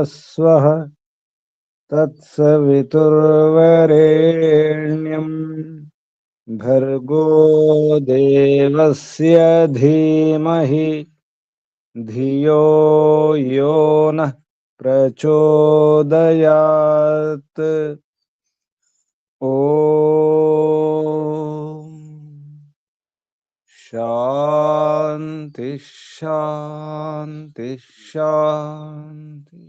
स्वः तत्सवितुर्वरेण्यं भर्गो देवस्य धीमहि धियो यो नः प्रचोदयात्। ओम शांति शांति शांति।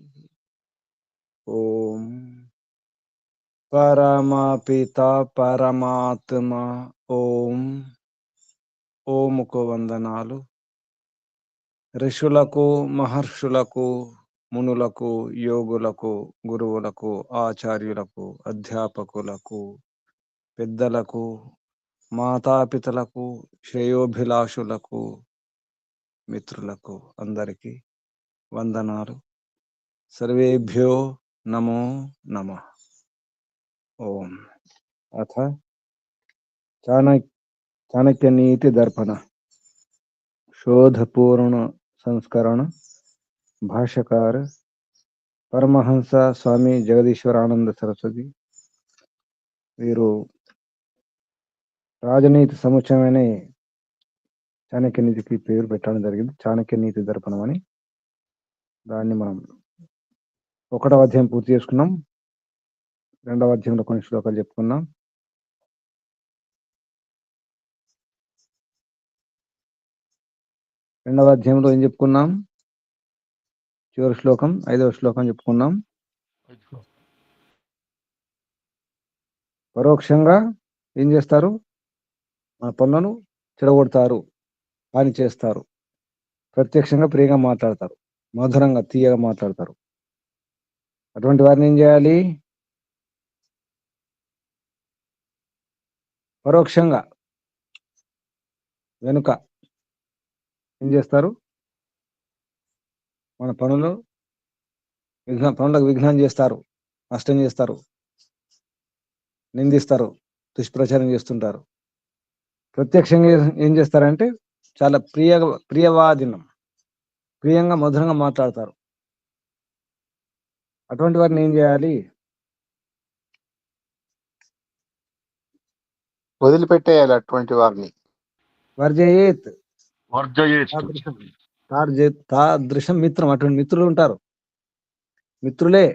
ओम परमपिता परमात्मा ఓం ఓముకు వందనాలు. ఋషులకు మహర్షులకు మునులకు యోగులకు గురువులకు ఆచార్యులకు అధ్యాపకులకు పెద్దలకు మాతాపితలకు శ్రేయోభిలాషులకు మిత్రులకు అందరికీ వందనాలు. సర్వేభ్యో నమో నమః. ఓం అథ చాణక్య నీతి దర్పణ శోధపూర్ణ సంస్కరణ. భాష్యకార పరమహంస స్వామి జగదీశ్వరానంద సరస్వతి. వీరు రాజనీతి సముచ్చయమైన చాణక్య నీతికి పేరు పెట్టడం జరిగింది, చాణక్య నీతి దర్పణం అని. దాన్ని మనం 1వ అధ్యాయం పూర్తి చేసుకున్నాం. 2వ అధ్యాయంలో కొన్ని శ్లోకాలు చెప్పుకున్నాం. 2వ అధ్యాయంలో ఏం చెప్పుకున్నాం? చివరి శ్లోకం 5వ శ్లోకం చెప్పుకున్నాం. పరోక్షంగా ఏం చేస్తారు? మన పనులను చెడగొడతారు, హాని చేస్తారు. ప్రత్యక్షంగా ప్రియగా మాట్లాడతారు, మధురంగా తీయగా మాట్లాడతారు. అటువంటి వారిని ఏం చేయాలి? పరోక్షంగా వెనుక ఏం చేస్తారు? మన పనులకు విఘ్నం చేస్తారు, నష్టం చేస్తారు, నిందిస్తారు, దుష్ప్రచారం చేస్తుంటారు. ప్రత్యక్షంగా ఏం చేస్తారంటే చాలా ప్రియవాదినం, ప్రియంగా మధురంగా మాట్లాడతారు. అటువంటి వారిని ఏం చేయాలి? వదిలిపెట్టేయాలి అటువంటి వారిని. వర్జయేత్ తాదృశం మిత్రం. అటువంటి మిత్రులు ఉంటారు, మిత్రులే.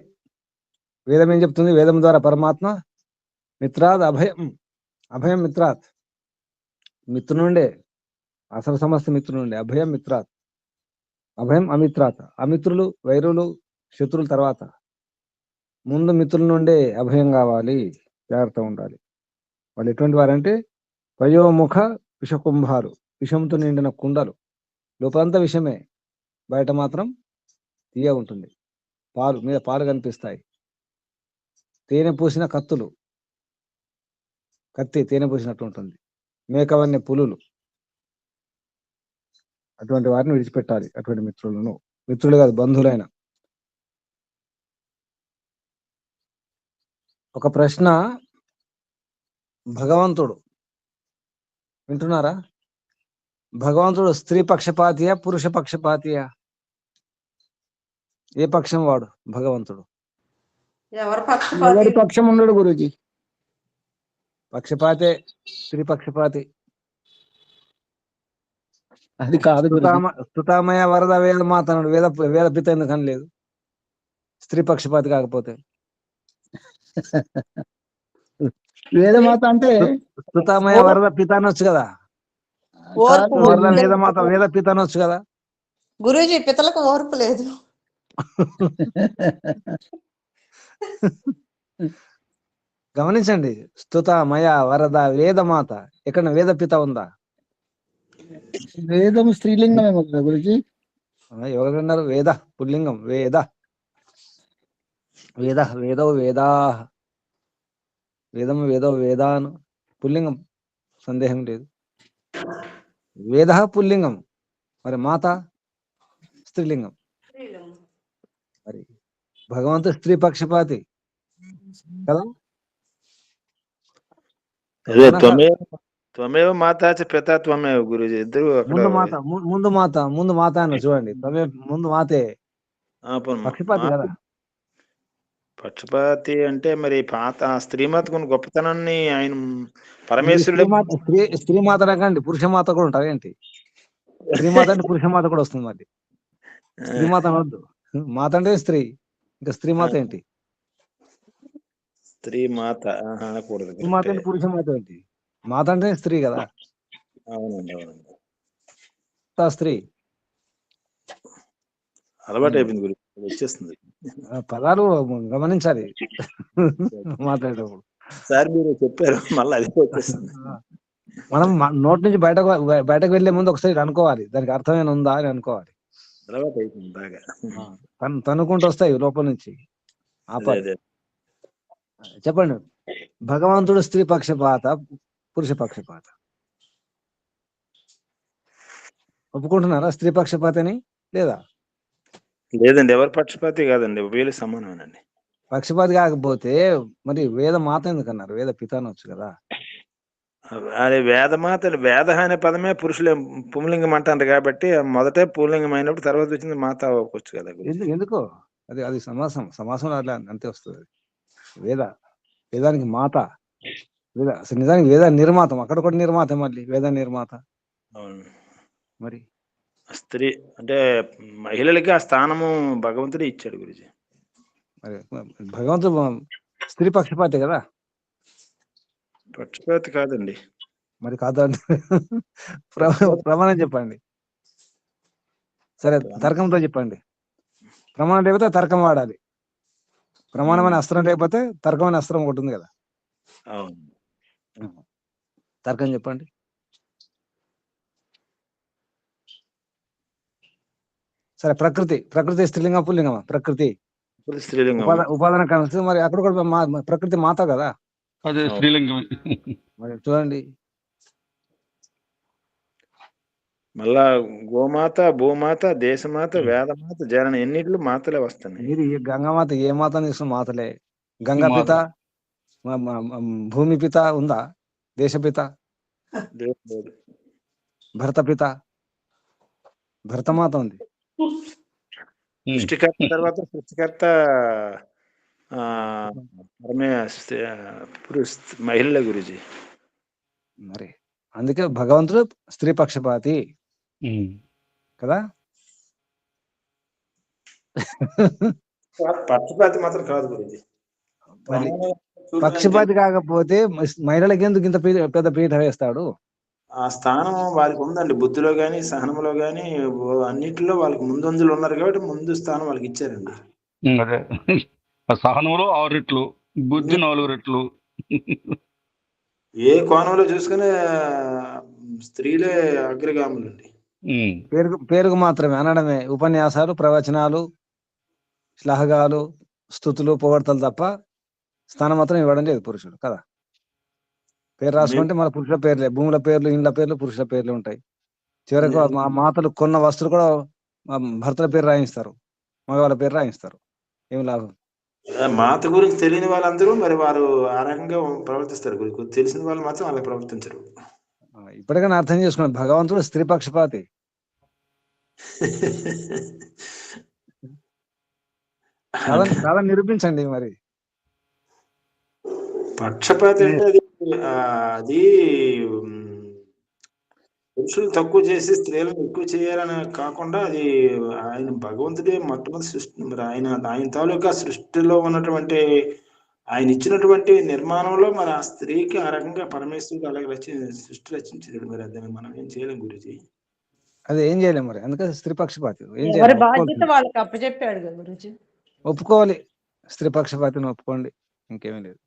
వేదం ఏం చెప్తుంది? వేదం ద్వారా పరమాత్మ మిత్రాద్ అభయం, అభయం మిత్రాత్, మిత్రునుండే, అసలు సమస్త మిత్రునుండే. అభయం మిత్రాత్, అభయం అమిత్రాత్. అమిత్రులు వైరులు శత్రువుల తర్వాత ముందు మిత్రుల నుండే అభయం కావాలి, జాగ్రత్త ఉండాలి. వాళ్ళు ఎటువంటి వారంటే పయోముఖ విషకుంభాలు, విషంతో నిండిన కుండలు. లోపలంతా విషమే, బయట మాత్రం తీయ ఉంటుంది. పాలు మీద పాలు కనిపిస్తాయి. తేనె పూసిన కత్తులు, కత్తి తేనె పూసినట్టు ఉంటుంది. మేకవన్నీ పులులు. అటువంటి వారిని విడిచిపెట్టాలి, అటువంటి మిత్రులను. మిత్రులు కాదు, బంధువులైన. ఒక ప్రశ్న, భగవంతుడు వింటున్నారా? భగవంతుడు స్త్రీ పక్షపాతియా పురుష పక్షపాతియా? ఏ పక్షం వాడు భగవంతుడు? ఎవరి పక్షం ఉండడు గురూజీ. పక్షపాతే, స్త్రీ పక్షపాతి. అది కాదు. స్తుతామయ వరద వేద మాత అన్నాడు. వేద పిత ఎందుకని లేదు? స్త్రీ పక్షపాతి కాకపోతే వేదమాత అంటే స్తుతామయ వరద పిత అనొచ్చు కదా. వరద వేదమాత వేద పిత అనొచ్చు కదా. గురూజీ పితలకు ఓర్పు లేదు. గమనించండి, స్తుతామయ వరద వేదమాత. ఎక్కడ వేద పిత ఉందా? వేదం స్త్రీలింగం ఏమో కదా గురూజీ. ఎవరన్నారు? వేద పుల్లింగం. వేద వేద వేదో వేదా, వేదము వేదో వేదాను పుల్లింగం, సందేహం లేదు. వేద పుల్లింగం, మరి మాత స్త్రీలింగం. మరి భగవంతుడు స్త్రీ పక్షపాతి కదా. త్వమేవ మాతా చ పితా త్వమేవ గురూజీ. ఇద్దరు ముందు మాత అన్న చూడండి. ముందు మాతే పక్షపాతి కదా. పక్షపాతి అంటే మరి పాత స్త్రీమాతకు ఉన్న గొప్పతనాన్ని ఆయన మీరు పరమేశ్వరుడే స్త్రీమాత రకండి, పురుషమాత కూడా ఉంటారు ఏంటి? స్త్రీమాత అంటే పురుషమాత కూడా వస్తుంది మళ్ళీ. స్త్రీమాత అనొద్దు, మాత అంటే స్త్రీ, ఇంకా స్త్రీమాత ఏంటి? స్త్రీమాత అనకూడదు. స్త్రీమాత అంటే పురుషమాత ఏంటి? మాత అంటే స్త్రీ కదా. అవునండి, అవునండి. స్త్రీ అలవాటు అయిపోయింది గురించి, వచ్చేస్తుంది. పదాలు గమనించాలి మాట్లాడేటప్పుడు. సార్ మీరు చెప్పారు, మళ్ళీ అది వచ్చేస్తుంది. మనం నోటి నుంచి బయటకు వెళ్లే ముందు ఒకసారి అనుకోవాలి, దానికి అర్థమైనా ఉందా అని అనుకోవాలి. అలవాటు అయిపోయింది బాగా. తనుకుంటూ వస్తాయి లోపల నుంచి. ఆపాలి. చెప్పండి, భగవంతుడు స్త్రీ పక్షపాత, పురుష పక్షపాత ఒప్పుకుంటున్నారా? స్త్రీ పక్షపాతని లేదా? లేదండి, ఎవరి పక్షపాతి కాదండి, వీళ్ళు సమానమేనండి. పక్షపాతి కాకపోతే మరి వేద మాత ఎందుకన్నారు? వేద పిత అనొచ్చు కదా. అదే వేదమాత, వేద అనే పదమే పురుషులే పుంలింగం అంటారు కాబట్టి మొదటే పుంలింగం అయినప్పుడు తర్వాత వచ్చింది మాత అవ్వచ్చు కదా. ఎందుకో అది సమాసంలో అట్లా అంతే వస్తుంది. వేదానికి మాత, అసలు నిజానికి వేద నిర్మాతం, అక్కడ కూడా నిర్మాత, మళ్ళీ వేద నిర్మాత. అవును, మరి స్త్రీ అంటే మహిళలకి ఆ స్థానము భగవంతుడే ఇచ్చాడు గురుజీ. మరి భగవంతుడు స్త్రీ పక్షపాతి కదా. పక్షపాతి కాదండి. మరి కాదండి, ప్రమాణం చెప్పండి. సరే, తర్కంతో చెప్పండి. ప్రమాణం లేకపోతే తర్కం వాడాలి. ప్రమాణం అనే అస్త్రం లేకపోతే తర్కం అనే అస్త్రం ఒకటి ఉంది కదా. అవును, తర్కం చెప్పండి. సరే, ప్రకృతి స్త్రీలింగం పుల్లింగమా? ప్రకృతి స్త్రీలింగం. ఉపాదాన కారణం. మరి అక్కడ కూడా ప్రకృతి మాత కదా. అదే స్త్రీలింగం. మరి చూడండి, మళ్ళా గోమాత, భూమాత, దేశమాత, వేదమాత, జనన ఎన్నిట్లు మాతలే వస్తున్నాయి. మీరు ఈ గంగామాత ఏ మాత తీసుకున్న మాతలే. గంగాపిత, భూమి పిత ఉందా? దేశపిత, భరతపిత, భరతమాత ఉంది. సృష్టికర్త తర్వాత సృష్టికర్త మహిళల గురించి. మరి అందుకే భగవంతుడు స్త్రీ పక్షపాతి కదా. పక్షపాతి మాత్రం కాదు గురించి. పక్షపాతి కాకపోతే మహిళలకి ఎందుకు ఇంత పెద్ద పీఠ వేస్తాడు? ఆ స్థానం వాళ్ళకి ఉందండి, బుద్ధిలో గాని సహనంలో గాని అన్నిటిలో వాళ్ళకి ముందంజలు ఉన్నారు కాబట్టి ముందు స్థానం వాళ్ళకి ఇచ్చారండి. అదే సహనంలో 6 రెట్లు, బుద్ధి 4 రెట్లు. ఏ కోణంలో చూసుకునే స్త్రీలే అగ్రగాములండి. పేరుకు మాత్రమే అనడమే, ఉపన్యాసాలు, ప్రవచనాలు, శ్లాఘాలు, స్తుతులు, పొగడ్తలు తప్ప స్థానం మాత్రం ఇవ్వడం లేదు పురుషుడు కదా. పేరు రాసుకుంటే మన పురుషుల పేర్లే, భూముల పేర్లు, ఇండ్ల పేర్లు, పురుషుల పేర్లు ఉంటాయి. చివరకు మా మాతలు కొన్న వస్తువులు కూడా భర్తల పేరు రాయిస్తారు, మగవాళ్ళ పేరు రాయిస్తారు. ఏం లాభం? మాత గురించి తెలియని వాళ్ళందరూ మరి వారు ఆ రకంగా ప్రవర్తిస్తారు, తెలిసిన వాళ్ళు మాత్రం అలా ప్రవర్తించరు. ఇప్పటికైనా అర్థం చేసుకున్నాను, భగవంతుడు స్త్రీ పక్షపాతి. కాదని నిరూపించండి మరి. పక్షపాతి అంటే అది పురుషులు తక్కువ చేసి స్త్రీలను ఎక్కువ చేయాలని కాకుండా, అది ఆయన భగవంతుడే మొట్టమొదటి సృష్టి. మరి ఆయన తాలూకా సృష్టిలో ఉన్నటువంటి ఆయన ఇచ్చినటువంటి నిర్మాణంలో మరి ఆ స్త్రీకి ఆ రకంగా పరమేశ్వరుడు అలాగే సృష్టి రచించాడు. మరి దాన్ని మనం ఏం చేయలేం గురుజీ. అది ఏం చేయలేం మరి, అందుకే స్త్రీ పక్షపాతి. ఎవరి బాధ్యత వాళ్ళకి అప్పచెప్పాడు కదా గురుజీ. ఒప్పుకోవాలి, స్త్రీ పక్షపాతిని ఒప్పుకోండి, ఇంకేమీ లేదు.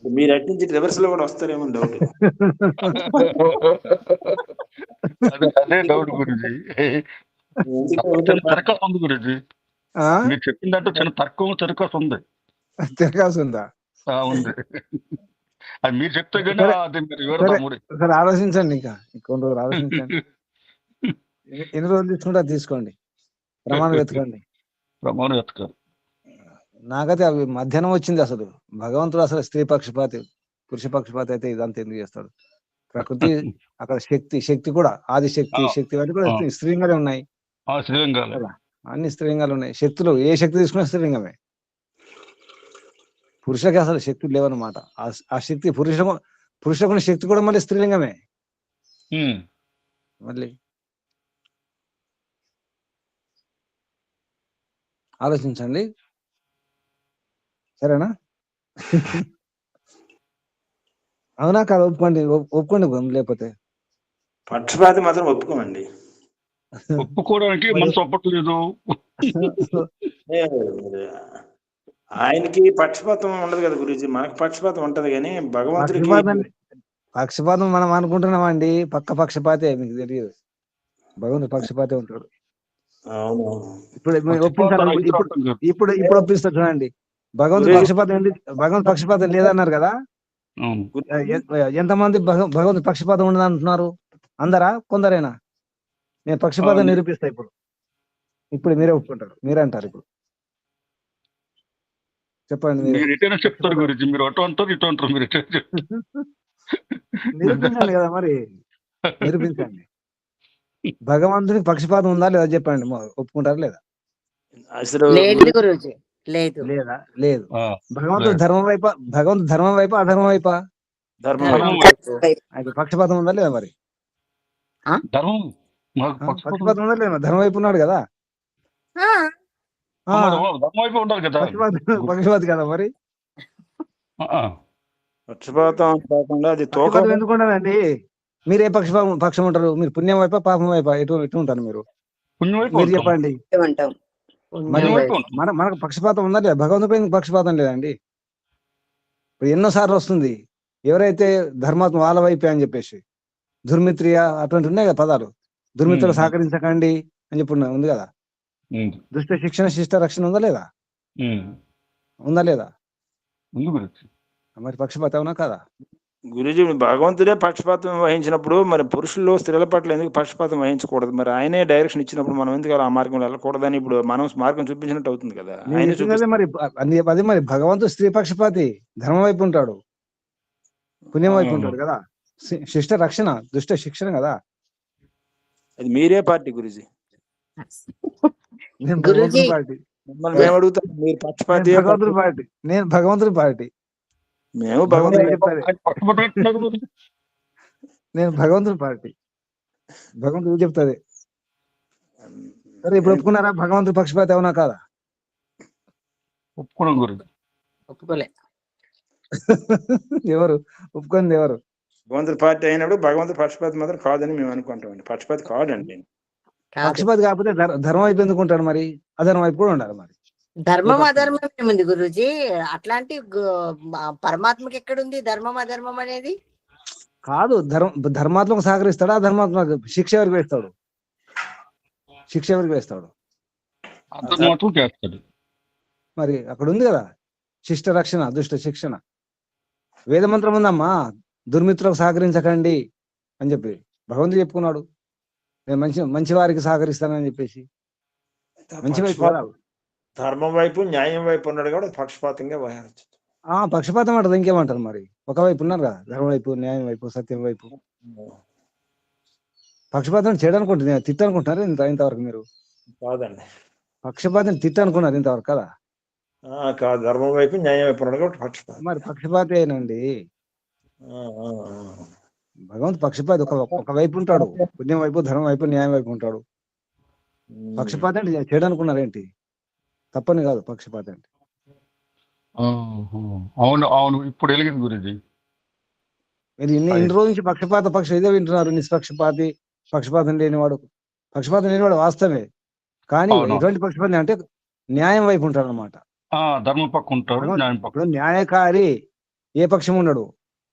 మీరు అట్నుంచి రివర్స్ లో కూడా వస్తారేమో డౌట్. అదే డౌట్ గురించి. తర్కం ఉంది గురించి, మీరు చెప్పిందంటే చిన్న తర్కం తిరకాసు ఉంది. తిరగాల్సి ఉందా? ఉంది, అది మీరు చెప్తే కానీ అది మీరు సరే ఆలోచించండి, ఇంకా కొన్ని రోజులు ఆలోచించండి. ఎన్ని రోజులు తీసుకుంటే అది తీసుకోండి, ప్రమాణం ఎత్తుకోండి. ప్రమాణం ఎత్తుకోండి. నాకైతే అవి మధ్యాహ్నం వచ్చింది. అసలు భగవంతుడు అసలు స్త్రీ పక్షపాతి, పురుష పక్షపాతి అయితే ఇదంతా ఎందుకు చేస్తాడు? ప్రకృతి, అక్కడ శక్తి కూడా శక్తి వాటి కూడా స్త్రీలింగాలే ఉన్నాయి. స్త్రీలింగాలు అన్ని స్త్రీలింగాలు ఉన్నాయి. శక్తులు ఏ శక్తి తీసుకున్నా స్త్రీలింగమే. పురుషులకి అసలు శక్తి లేవన్నమాట. ఆ శక్తి పురుషులకు శక్తి కూడా మళ్ళీ స్త్రీలింగమే మళ్ళీ. ఆలోచించండి, సరేనా? అవునా కాదు? ఒప్పుకోండి లేకపోతే. పక్షపాతి మాత్రం ఒప్పుకోమండి. ఒప్పుకోవడానికి మనసు ఒప్పట్లేదు. ఏ, ఆయనకి పక్షపాతం ఉండదు కదా గురూజీ, మనకు పక్షపాతం ఉంటది కానీ భగవంతుడికి పక్షపాతం మనం అనుకుంటున్నామండి, పక్క పక్షపాతే, మీకు తెలియదు. భగవంతుడు పక్షపాతే ఉంటాడు. అవును. ఇప్పుడు ఒప్పించాలి. ఇప్పుడు ఒప్పిస్తా చూడండి. భగవంతుడు పక్షపాతం లేదన్నారు కదా. ఎంతమంది భగవంతుడు పక్షపాతం ఉండదు అంటున్నారు? అందరా? కొందరేనా? నేను పక్షపాతం నిరూపిస్తా. ఇప్పుడు మీరే ఒప్పుకుంటారు, మీరే అంటారు. ఇప్పుడు చెప్పండి. మీరు చెప్తారు గురించి, మీరు అటు అంటారు ఇటు అంటారు. మీరు నిరూపించండి కదా, మరి నిరూపించండి. భగవంతునికి పక్షపాతం ఉందా లేదా చెప్పండి, ఒప్పుకుంటారా లేదా? అసలు లేదు. లేదా? లేదు. భగవంతుడు ధర్మం వైపు అధర్మం వైపా? అయితే పక్షపాతం ఉందా లేదా మరి? పక్షపాతం ఉందా లేదా? ధర్మం వైపు ఉన్నాడు కదా, పక్షపాతి కదా మరి. పక్షపాతం కాకుండా అది ఎందుకు ఉండదండి? మీరు ఏ పక్షం ఉంటారు? మీరు పుణ్యం వైపా పాపం వైపా? ఎటు ఉంటారు మీరు? మీరు చెప్పండి. మనకు పక్షపాతం ఉందా లేదా? భగవంతుపై పక్షపాతం లేదండి. ఇప్పుడు ఎన్నోసార్లు వస్తుంది, ఎవరైతే ధర్మాత్మ వాళ్ళ వైపే అని చెప్పేసి, దుర్మిత్రియ అటువంటి ఉన్నాయి కదా పదాలు. దుర్మిత్రులు సహకరించకండి అని చెప్పి ఉంది కదా. దుష్ట శిక్షణ శిష్ట రక్షణ ఉందా లేదా? ఉందా లేదా? మరి పక్షపాతం అవునా కదా? గురుజీ, భగవంతుడే పక్షపాతం వహించినప్పుడు మరి పురుషుల్లో స్త్రీల పట్ల ఎందుకు పక్షపాతం వహించకూడదు? మరి ఆయనే డైరెక్షన్ ఇచ్చినప్పుడు మనం ఎందుకు ఆ మార్గంలో వెళ్ళకూడదని ఇప్పుడు మనం మార్గం చూపించినట్టు అవుతుంది కదా. అది మరి భగవంతుడు స్త్రీ పక్షపాతి, ధర్మం వైపు ఉంటాడు, పుణ్యం వైపు ఉంటాడు కదా. శిష్ట రక్షణ, దుష్ట శిక్షణ కదా. అది మీరే పార్టీ గురుజీ? నేను భగవంతుడి పార్టీ. మేము అడుగుతాం, మీరు పక్షపాతి? నేను భగవంతుడి పార్టీ. మేము భగవంతుడు చెప్తారు, నేను భగవంతుడి పార్టీ. భగవంతుడు చెప్తాది. సరే, ఇప్పుడు ఒప్పుకున్నారా భగవంతుడి పక్షపాతి అవునా కాదా? ఒప్పుకోవడం గురించి ఒప్పుకోలే. ఎవరు ఒప్పుకుంది? ఎవరు? భగవంతుడి పార్టీ అయినప్పుడు భగవంతుడి పక్షపాతి మాత్రం కాదని మేము అనుకుంటామండి. పక్షపాతి కాదండి. పక్షపాతి కాకపోతే ధర్మం వైపు ఎందుకు ఉంటాడు మరి? అధర్మం వైపు కూడా ఉండాలి మరి. ధర్మం అధర్మం ఏముంది గురూజీ? అట్లాంటి పరమాత్మకి ఎక్కడుంది ధర్మం అధర్మం అనేది? కాదు, ధర్మాత్మకు సహకరిస్తాడా? అధర్మాత్మకు శిక్ష ఎవరికి వేస్తాడు? శిక్ష ఎవరికి వేస్తాడు? మరి అక్కడ ఉంది కదా, శిష్ట రక్షణ దుష్ట శిక్షణ. వేద మంత్రం ఉందమ్మా, దుర్మిత్రులకు సహకరించకండి అని చెప్పి భగవంతుడు చెప్పుకున్నాడు. నేను మంచి వారికి సహకరిస్తానని చెప్పేసి. మంచి వైపు, ధర్మం వైపు న్యాయం వైపు ఉన్నాడు కాబట్టి పక్షపాతంగా వ్యవహరించు. పక్షపాతం అంటారు, ఇంకేమంటారు మరి? ఒకవైపు ఉన్నారు కదా, ధర్మం వైపు, న్యాయం వైపు, సత్యం వైపు. పక్షపాతం చేయడానుకుంటున్నారు, తిట్టనుకుంటున్నారు ఇంతవరకు మీరు? కాదండి, పక్షపాతం తిట్టనుకున్నారు ఇంతవరకు కదా. కాదు, ధర్మం వైపు న్యాయం వైపు ఉన్నాడు కాబట్టి పక్షపాతం. మరి పక్షపాతి అయినండి భగవంతు. పక్షపాతి ఒకవైపు ఉంటాడు, పుణ్యం వైపు, ధర్మం వైపు, న్యాయం వైపు ఉంటాడు. పక్షపాతి అంటే చేయడానుకున్నారేంటి? తప్పని కాదు పక్షపాతి అంటే. అవును అవును, ఇప్పుడు వెలిగింది గురించి. మీరు ఇన్ని రోజు నుంచి పక్షపాత ఇదే వింటున్నారు. నిష్పక్షపాతి, పక్షపాతం లేనివాడు వాస్తవమే. కానీ ఎటువంటి పక్షపాతి అంటే న్యాయం వైపు ఉంటాడు అనమాట. ధర్మం పక్క ఉంటాడు, న్యాయం పక్క. ఇప్పుడు న్యాయకారి ఏ పక్షం ఉండడు.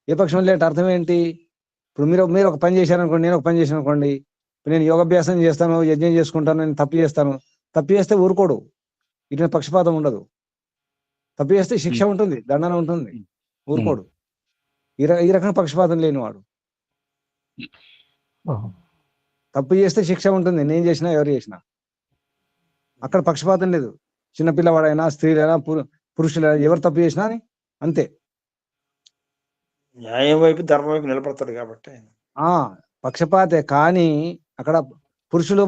ఏ పక్షం లేంటే అర్థం ఏంటి? ఇప్పుడు మీరు ఒక పని చేశారనుకోండి, నేను ఒక పని చేశాను అనుకోండి. నేను యోగాభ్యాసం చేస్తాను, యజ్ఞం చేసుకుంటాను, నేను తప్పు చేస్తాను. తప్పు చేస్తే ఊరుకోడు, ఇటువంటి పక్షపాతం ఉండదు. తప్పు చేస్తే శిక్ష ఉంటుంది, దండన ఉంటుంది, ఊరుకోడు. ఈ రకంగా పక్షపాతం లేనివాడు. తప్పు చేస్తే శిక్ష ఉంటుంది, నేను చేసినా ఎవరు చేసినా. అక్కడ పక్షపాతం లేదు. చిన్నపిల్లవాడైనా, స్త్రీలైనా, పురుషులైనా, ఎవరు తప్పు చేసినా అని అంతే. న్యాయం వైపు ధర్మం వైపు నిలబడతాడు కాబట్టి పక్షపాతే. కానీ అక్కడ పురుషులు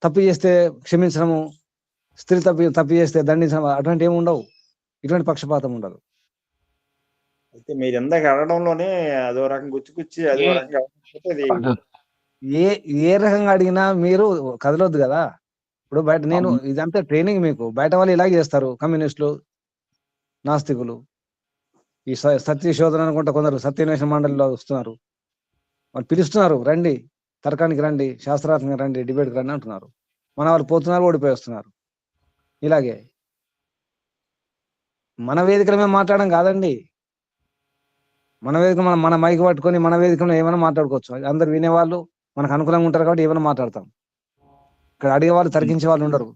తప్పు చేస్తే క్షమించడము, స్త్రీ తప్పు చేస్తే దండించడం, అటువంటి ఏమి ఉండవు. ఇటువంటి పక్షపాతం ఉండదు. అయితే మీరు ఇందాక అడగడంలోనే అదో రకం గుచ్చి అదో ఏ- రకంగా అవ్వకపోతే అది అది ఏ ఏ రకంగా అడిగినా మీరు కదలొద్దు కదా. ఇప్పుడు బయట నేను ఇదంతా ట్రైనింగ్ మీకు. బయట వాళ్ళు ఇలాగే చేస్తారు, కమ్యూనిస్టులు, నాస్తికులు. ఈ సత్య శోధన అనుకుంటా కొందరు సత్యన్వేషణ మండలిలో వస్తున్నారు, వాళ్ళు పిలుస్తున్నారు, రండి తర్కానికి రండి, శాస్త్రార్థంగా రండి, డిబేట్కి రండి అంటున్నారు. మన వాళ్ళు పోతున్నారు, ఓడిపోయి వస్తున్నారు. ఇలాగే మన వేదికల మీద మాట్లాడడం కాదండి. మన వేదిక మన మైక్ పట్టుకొని మన వేదికలో ఏమైనా మాట్లాడుకోవచ్చు. అందరు వినేవాళ్ళు మనకు అనుకూలంగా ఉంటారు కాబట్టి ఏమైనా మాట్లాడతాం. ఇక్కడ అడిగే వాళ్ళు, తరికించే వాళ్ళు ఉండరు,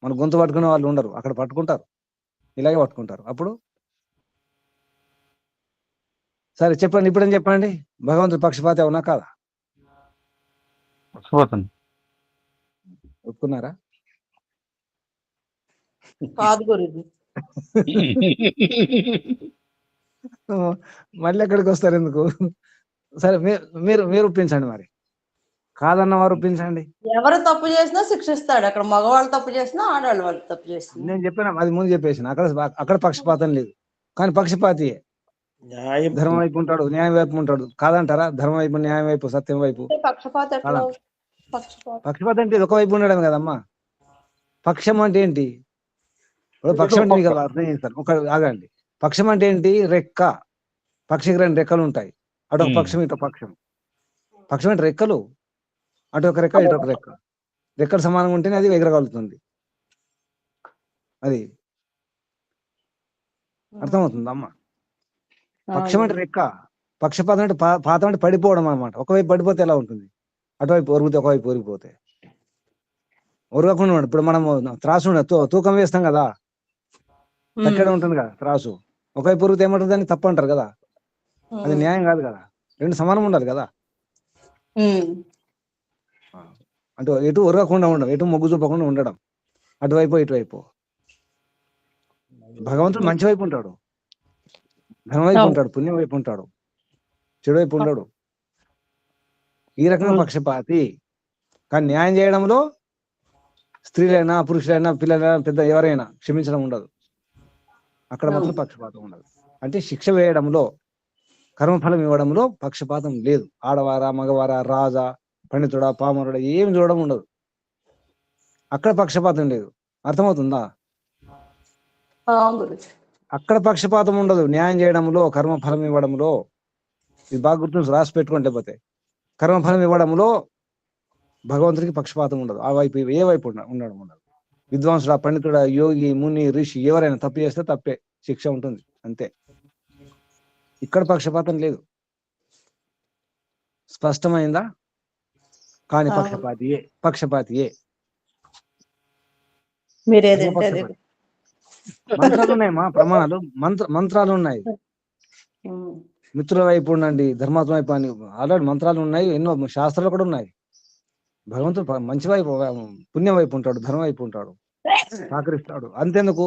మన గొంతు పట్టుకునే వాళ్ళు ఉండరు. అక్కడ పట్టుకుంటారు, ఇలాగే పట్టుకుంటారు. అప్పుడు సరే చెప్పండి, ఇప్పుడేం చెప్పండి, భగవంతుడి పక్షపాతి అవునా కాదా? పక్షపాతం. ఒప్పుకున్నారా? కాదు గురుజీ. మళ్ళీ ఎక్కడికి వస్తారు ఎందుకు? సరే మీరు మీరు ఒప్పించండి, మరి కాదన్న వారు ఒప్పించండి. ఎవరు తప్పు చేసినా శిక్షిస్తాడు. అక్కడ మగవాళ్ళు తప్పు చేసినా ఆడవాళ్ళు వాళ్ళు తప్పు చేసినా. నేను చెప్పిన అది ముందు చెప్పేసిన, అక్కడ పక్షపాతం లేదు. కానీ పక్షపాతి న్యాయం ధర్మం వైపు ఉంటాడు, న్యాయం వైపు ఉంటాడు. కాదంటారా? ధర్మం వైపు, న్యాయం వైపు, సత్యం వైపు. అంటే పక్షపాతం ఎట్లా? కాదా? పక్షపాతం పక్షపాతం అంటే ఇది ఒక వైపు ఉండడం కదమ్మా. పక్షం అంటే ఏంటి? ఇప్పుడు పక్షం అంటే మీకు అర్థం చేస్తారు. ఒక ఆగండి. పక్షం అంటే ఏంటి? రెక్క. పక్షికి 2 రెక్కలు ఉంటాయి. అటు ఒక పక్షం, ఇటు పక్షం. పక్షం అంటే రెక్కలు. అటు ఒక రెక్క, ఇటు ఒక రెక్క. రెక్కలు సమానంగా ఉంటేనే అది ఎగరగలుగుతుంది. అది అర్థమవుతుంది అమ్మా. పక్షం అంటే రెక్క, పక్షపాతం అంటే పాతం అంటే పడిపోవడం అనమాట. ఒకవైపు పడిపోతే ఎలా ఉంటుంది? అటువైపు ఒరిగితే, ఒకవైపు ఒరిగిపోతే. ఒరగకుండా ఇప్పుడు మనము త్రాసు తూకం వేస్తాం కదా, తక్కడే ఉంటుంది కదా త్రాసు. ఒకవైపు ఒరిగితే ఏమంటుంది? దాన్ని తప్పు అంటారు కదా. అది న్యాయం కాదు కదా. 2 సమానం ఉండాలి కదా. అంటే ఎటు ఒరగకుండా ఉండడం, ఎటు మొగ్గు చూపకుండా ఉండడం, అటువైపు ఇటువైపు. భగవంతుడు మంచి వైపు ఉంటాడు, ధనం వైపు ఉంటాడు, పుణ్యం వైపు ఉంటాడు, చెడు వైపు ఉండడు. ఈ రకంగా పక్షపాతి. కానీ న్యాయం చేయడంలో స్త్రీలైనా, పురుషులైనా, పిల్లలైనా, పెద్ద ఎవరైనా క్షమించడం ఉండదు. అక్కడ మాత్రం పక్షపాతం ఉండదు. అంటే శిక్ష వేయడంలో, కర్మఫలం ఇవ్వడంలో పక్షపాతం లేదు. ఆడవారా, మగవారా, రాజా, పండితుడా, పామరుడా ఏం చూడడం ఉండదు. అక్కడ పక్షపాతం లేదు. అర్థమవుతుందా? అక్కడ పక్షపాతం ఉండదు. న్యాయం చేయడంలో, కర్మఫలం ఇవ్వడంలో. ఇది బాగా గుర్తు రాసి పెట్టుకోండి. లేకపోతే కర్మఫలం ఇవ్వడంలో భగవంతుడికి పక్షపాతం ఉండదు. ఆ వైపు ఏ వైపు ఉండడం ఉండదు. విద్వాంసుడా, పండితుడా, యోగి, ముని, ఋషి ఎవరైనా తప్పు చేస్తే తప్పే, శిక్ష ఉంటుంది, అంతే. ఇక్కడ పక్షపాతం లేదు. స్పష్టమైందా? కానీ పక్షపాతియే. మంత్రాలు ఉన్నాయి మా, ప్రమాణాలు, మంత్రాలు ఉన్నాయి. మిత్రుల వైపు ఉండండి, ధర్మాత్మ వైపు అని ఆల్రెడీ మంత్రాలు ఉన్నాయి. ఎన్నో శాస్త్రాలు కూడా ఉన్నాయి. భగవంతుడు మంచి వైపు, పుణ్యం వైపు ఉంటాడు, ధర్మం వైపు ఉంటాడు, సహకరిస్తాడు. అంతేందుకు,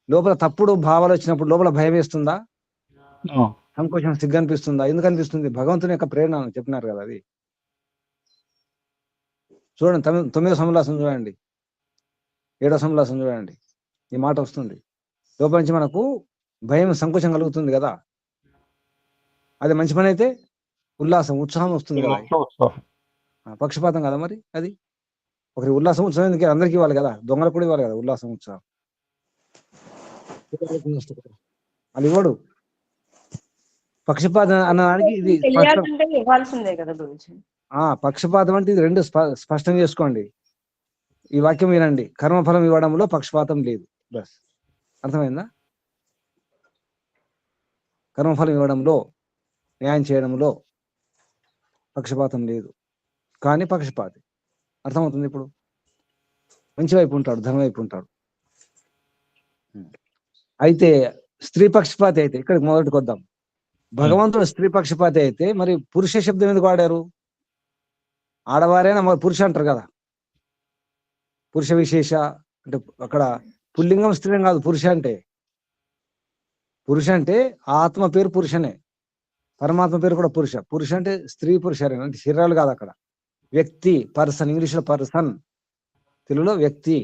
లోపల తప్పుడు భావాలు వచ్చినప్పుడు లోపల భయం వేస్తుందా? సంకోచం, సిగ్గు అనిపిస్తుందా? ఎందుకు అనిపిస్తుంది? భగవంతుని యొక్క ప్రేరణ చెప్పినారు కదా. అది చూడండి, 9వ సమలాసం చూడండి, 7వ సమలాసం చూడండి. ఈ మాట వస్తుంది. లోపల నుంచి మనకు భయం, సంకోచం కలుగుతుంది కదా. అది మంచి పని అయితే ఉల్లాసం, ఉత్సాహం వస్తుంది కదా. పక్షపాతం కదా మరి. అది ఒకరి ఉల్లాసం, ఉత్సాహం ఎందుకు? అందరికీ ఇవ్వాలి కదా. దొంగలకు కూడా ఇవ్వాలి కదా ఉల్లాసం, ఉత్సాహం. అది ఇవ్వడు. పక్షపాతం అన్నదానికి ఇది పక్షపాతం అంటే ఇది 2 స్పష్టం చేసుకోండి. ఈ వాక్యం వినండి. కర్మఫలం ఇవ్వడంలో పక్షపాతం లేదు. బస్, అర్థమైందా? కర్మఫలం ఇవ్వడంలో, న్యాయం చేయడంలో పక్షపాతం లేదు. కానీ పక్షపాతి. అర్థమవుతుంది ఇప్పుడు? మంచి వైపు ఉంటాడు, ధనం వైపు ఉంటాడు. అయితే స్త్రీ పక్షపాతి అయితే, ఇక్కడికి మొదటికి వద్దాం. భగవంతుడు స్త్రీ పక్షపాతి అయితే మరి పురుష శబ్దం ఎందుకు వాడారు? ఆడవారైనా మరి పురుష అంటారు కదా. పురుష విశేష అంటే అక్కడ పుల్లింగం, స్త్రీలింగం కాదు. పురుష అంటే ఆత్మ పేరు పురుషనే, పరమాత్మ పేరు కూడా పురుష. పురుష అంటే స్త్రీ, పురుషాలు అంటే శరీరాలు కాదు. అక్కడ వ్యక్తి, పర్సన్. ఇంగ్లీష్లో పర్సన్, తెలుగులో వ్యక్తి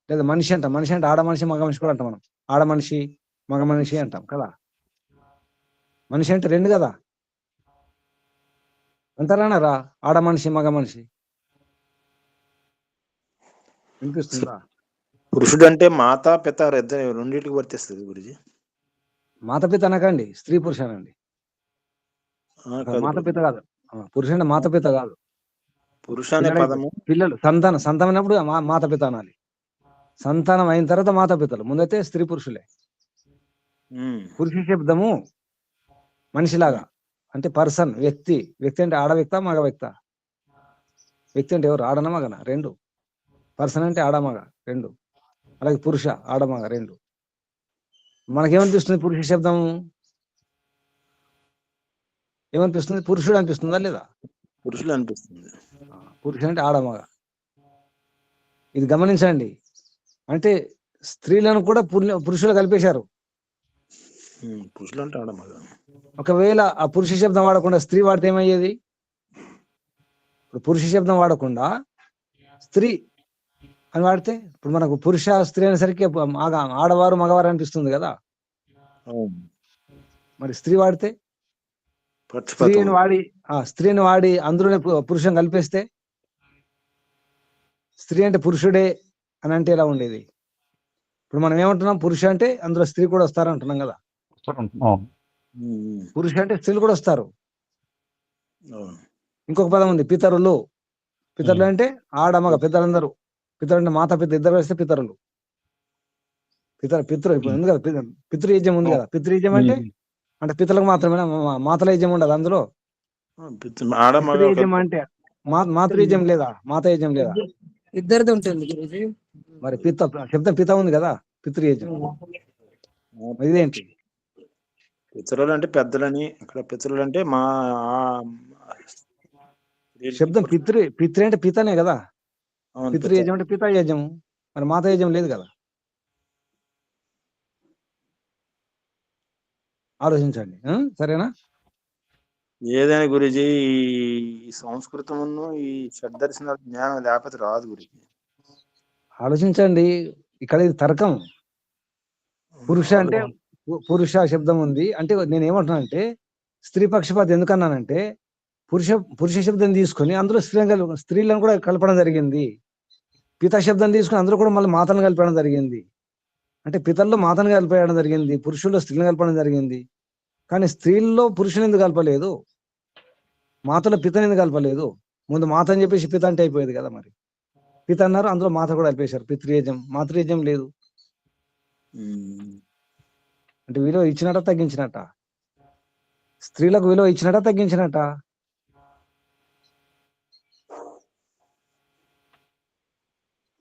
లేదా మనిషి అంటాం. మనిషి అంటే ఆడ మనిషి, మగ మనిషి కూడా అంటాం మనం. ఆడ మనిషి, మగ మనిషి అంటాం కదా. మనిషి అంటే రెండు కదా, అంటారా? ఆడ మనిషి మగ మనిషి. వినిపిస్తుందా? పురుషుడు అంటే మాతా పిత రెండింటికి వర్తిస్తుంది గురుజీ. మాతపిత అనకండి, స్త్రీ పురుష అనండి. మాతపిత కాదు, పురుషుడు అంటే మాతపిత కాదు. పురుష అనే పదము పిల్లలు సంతానం అయినప్పుడు మాతపిత అనాలి. సంతానం అయిన తర్వాత మాతపితలు, ముందైతే స్త్రీ పురుషులే. పురుష శబ్దము మనిషిలాగా అంటే పర్సన్, వ్యక్తి. వ్యక్తి అంటే ఆడ వ్యక్త మగ వ్యక్త? వ్యక్తి అంటే ఎవరు? ఆడన మగన? రెండు. పర్సన్ అంటే ఆడ మగ రెండు. అలాగే పురుష ఆడ మగ రెండు. మనకేమనిపిస్తుంది పురుష శబ్దము? ఏమనిపిస్తుంది? పురుషుడు అనిపిస్తుందా లేదా? పురుషులు అనిపిస్తుంది. పురుషుడు అంటే ఆడ మగ. ఇది గమనించండి. అంటే స్త్రీలను కూడా పురుషులు కలిపేశారు. పురుషులు అంటే ఆడ మగ. ఒకవేళ ఆ పురుష శబ్దం వాడకుండా స్త్రీ వాడితే ఏమయ్యేది? ఇప్పుడు పురుష శబ్దం వాడకుండా స్త్రీ అని వాడితే, ఇప్పుడు మనకు పురుష స్త్రీ అనేసరికి ఆడవారు మగవారు అనిపిస్తుంది కదా. మరి స్త్రీ వాడితే, స్త్రీని వాడి అందులోనే పురుషం కలిపేస్తే, స్త్రీ అంటే పురుషుడే అని అంటే ఎలా ఉండేది? ఇప్పుడు మనం ఏమంటున్నాం? పురుష అంటే అందులో స్త్రీ కూడా వస్తారంటున్నాం కదా. పురుష అంటే స్త్రీలు కూడా వస్తారు. ఇంకొక పదం ఉంది, పితరులు. పితరులు అంటే ఆడ మగ పితరులందరూ. పితరు అంటే మాత పిత ఇద్దరు వేస్తే పితరులు. పితృ ఇప్పుడు ఉంది కదా, పితృయజ్ఞం ఉంది కదా. పితృయజ్ఞం అంటే పితలకు మాత్రమే, మాతల యజ్ఞం ఉండదు అందులో. పితృయజ్ఞం అంటే మాతృయజ్ఞం లేదా, మాత యజ్ఞం లేదా? ఇద్దరిది ఉంటుంది. మరి శబ్దం పిత ఉంది కదా, పితృయజ్ఞం. ఇదేంటి? పితరులు అంటే పెద్దలని, ఇక్కడ పితరులు అంటే మా శబ్దం పితృ అంటే పితనే కదా. పితృయజ్ఞం అంటే పిత యజ్ఞం. మరి మాత యజ్ఞం లేదు కదా. ఆలోచించండి, సరేనా? ఏదైనా గురుజీ ఈ సంస్కృతమును ఈ షడ్దర్శన జ్ఞానం లేకపోతే రాదు గురుజీ. ఆలోచించండి. ఇక్కడ ఇది తర్కం. పురుష అంటే పురుష శబ్దం ఉంది అంటే నేనేమంటున్నానంటే, స్త్రీ పక్షపాతి ఎందుకన్నానంటే, పురుష శబ్దం తీసుకొని అందులో స్త్రీలను కూడా కలపడం జరిగింది. పిత శబ్దం తీసుకుని అందులో కూడా మళ్ళీ మాతను కలపడం జరిగింది. అంటే పితల్లో మాతను కలపడం జరిగింది, పురుషుల్లో స్త్రీలను కలపడం జరిగింది. కానీ స్త్రీల్లో పురుషుని ఎందుకు కలపలేదు? మాతలో పితని ఎందుకు కలపలేదు? ముందు మాత అని చెప్పేసి పిత అంటే అయిపోయేది కదా. మరి పిత అన్నారు, అందులో మాత కూడా కలిపేశారు. పితృయజ్ఞం, మాతృయజ్ఞం లేదు. అంటే విలువ ఇచ్చినట్ట తగ్గించినట్ట? స్త్రీలకు విలువ ఇచ్చినట్ట తగ్గించినట్ట?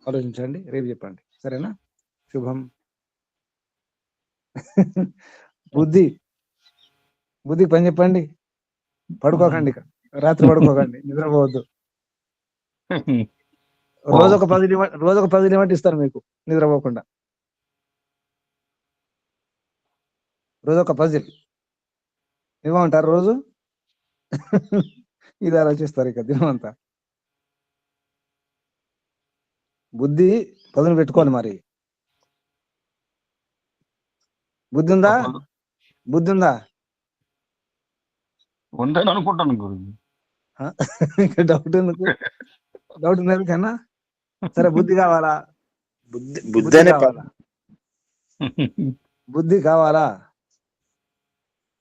ఆలోచించండి, రేపు చెప్పండి, సరేనా? శుభం. బుద్ధికి పని చెప్పండి. పడుకోకండి, రాత్రి పడుకోకండి, నిద్రపోవద్దు. రోజొక 10 నిమిషాలు ఇస్తారు మీకు నిద్రపోకుండా. రోజొక 10 ఇవ్వమంటారు రోజు. ఇది ఆలోచిస్తారు ఇక దినమంతా. బుద్ధి పదును పెట్టుకోవాలి. మరి బుద్ధి ఉందా? ఉందని అనుకుంటాను గురుజీ. డౌట్ ఎందుకు? డౌట్ ఉంది కన్నా. సరే, బుద్ధి కావాలా? బుద్ధి కావాలా?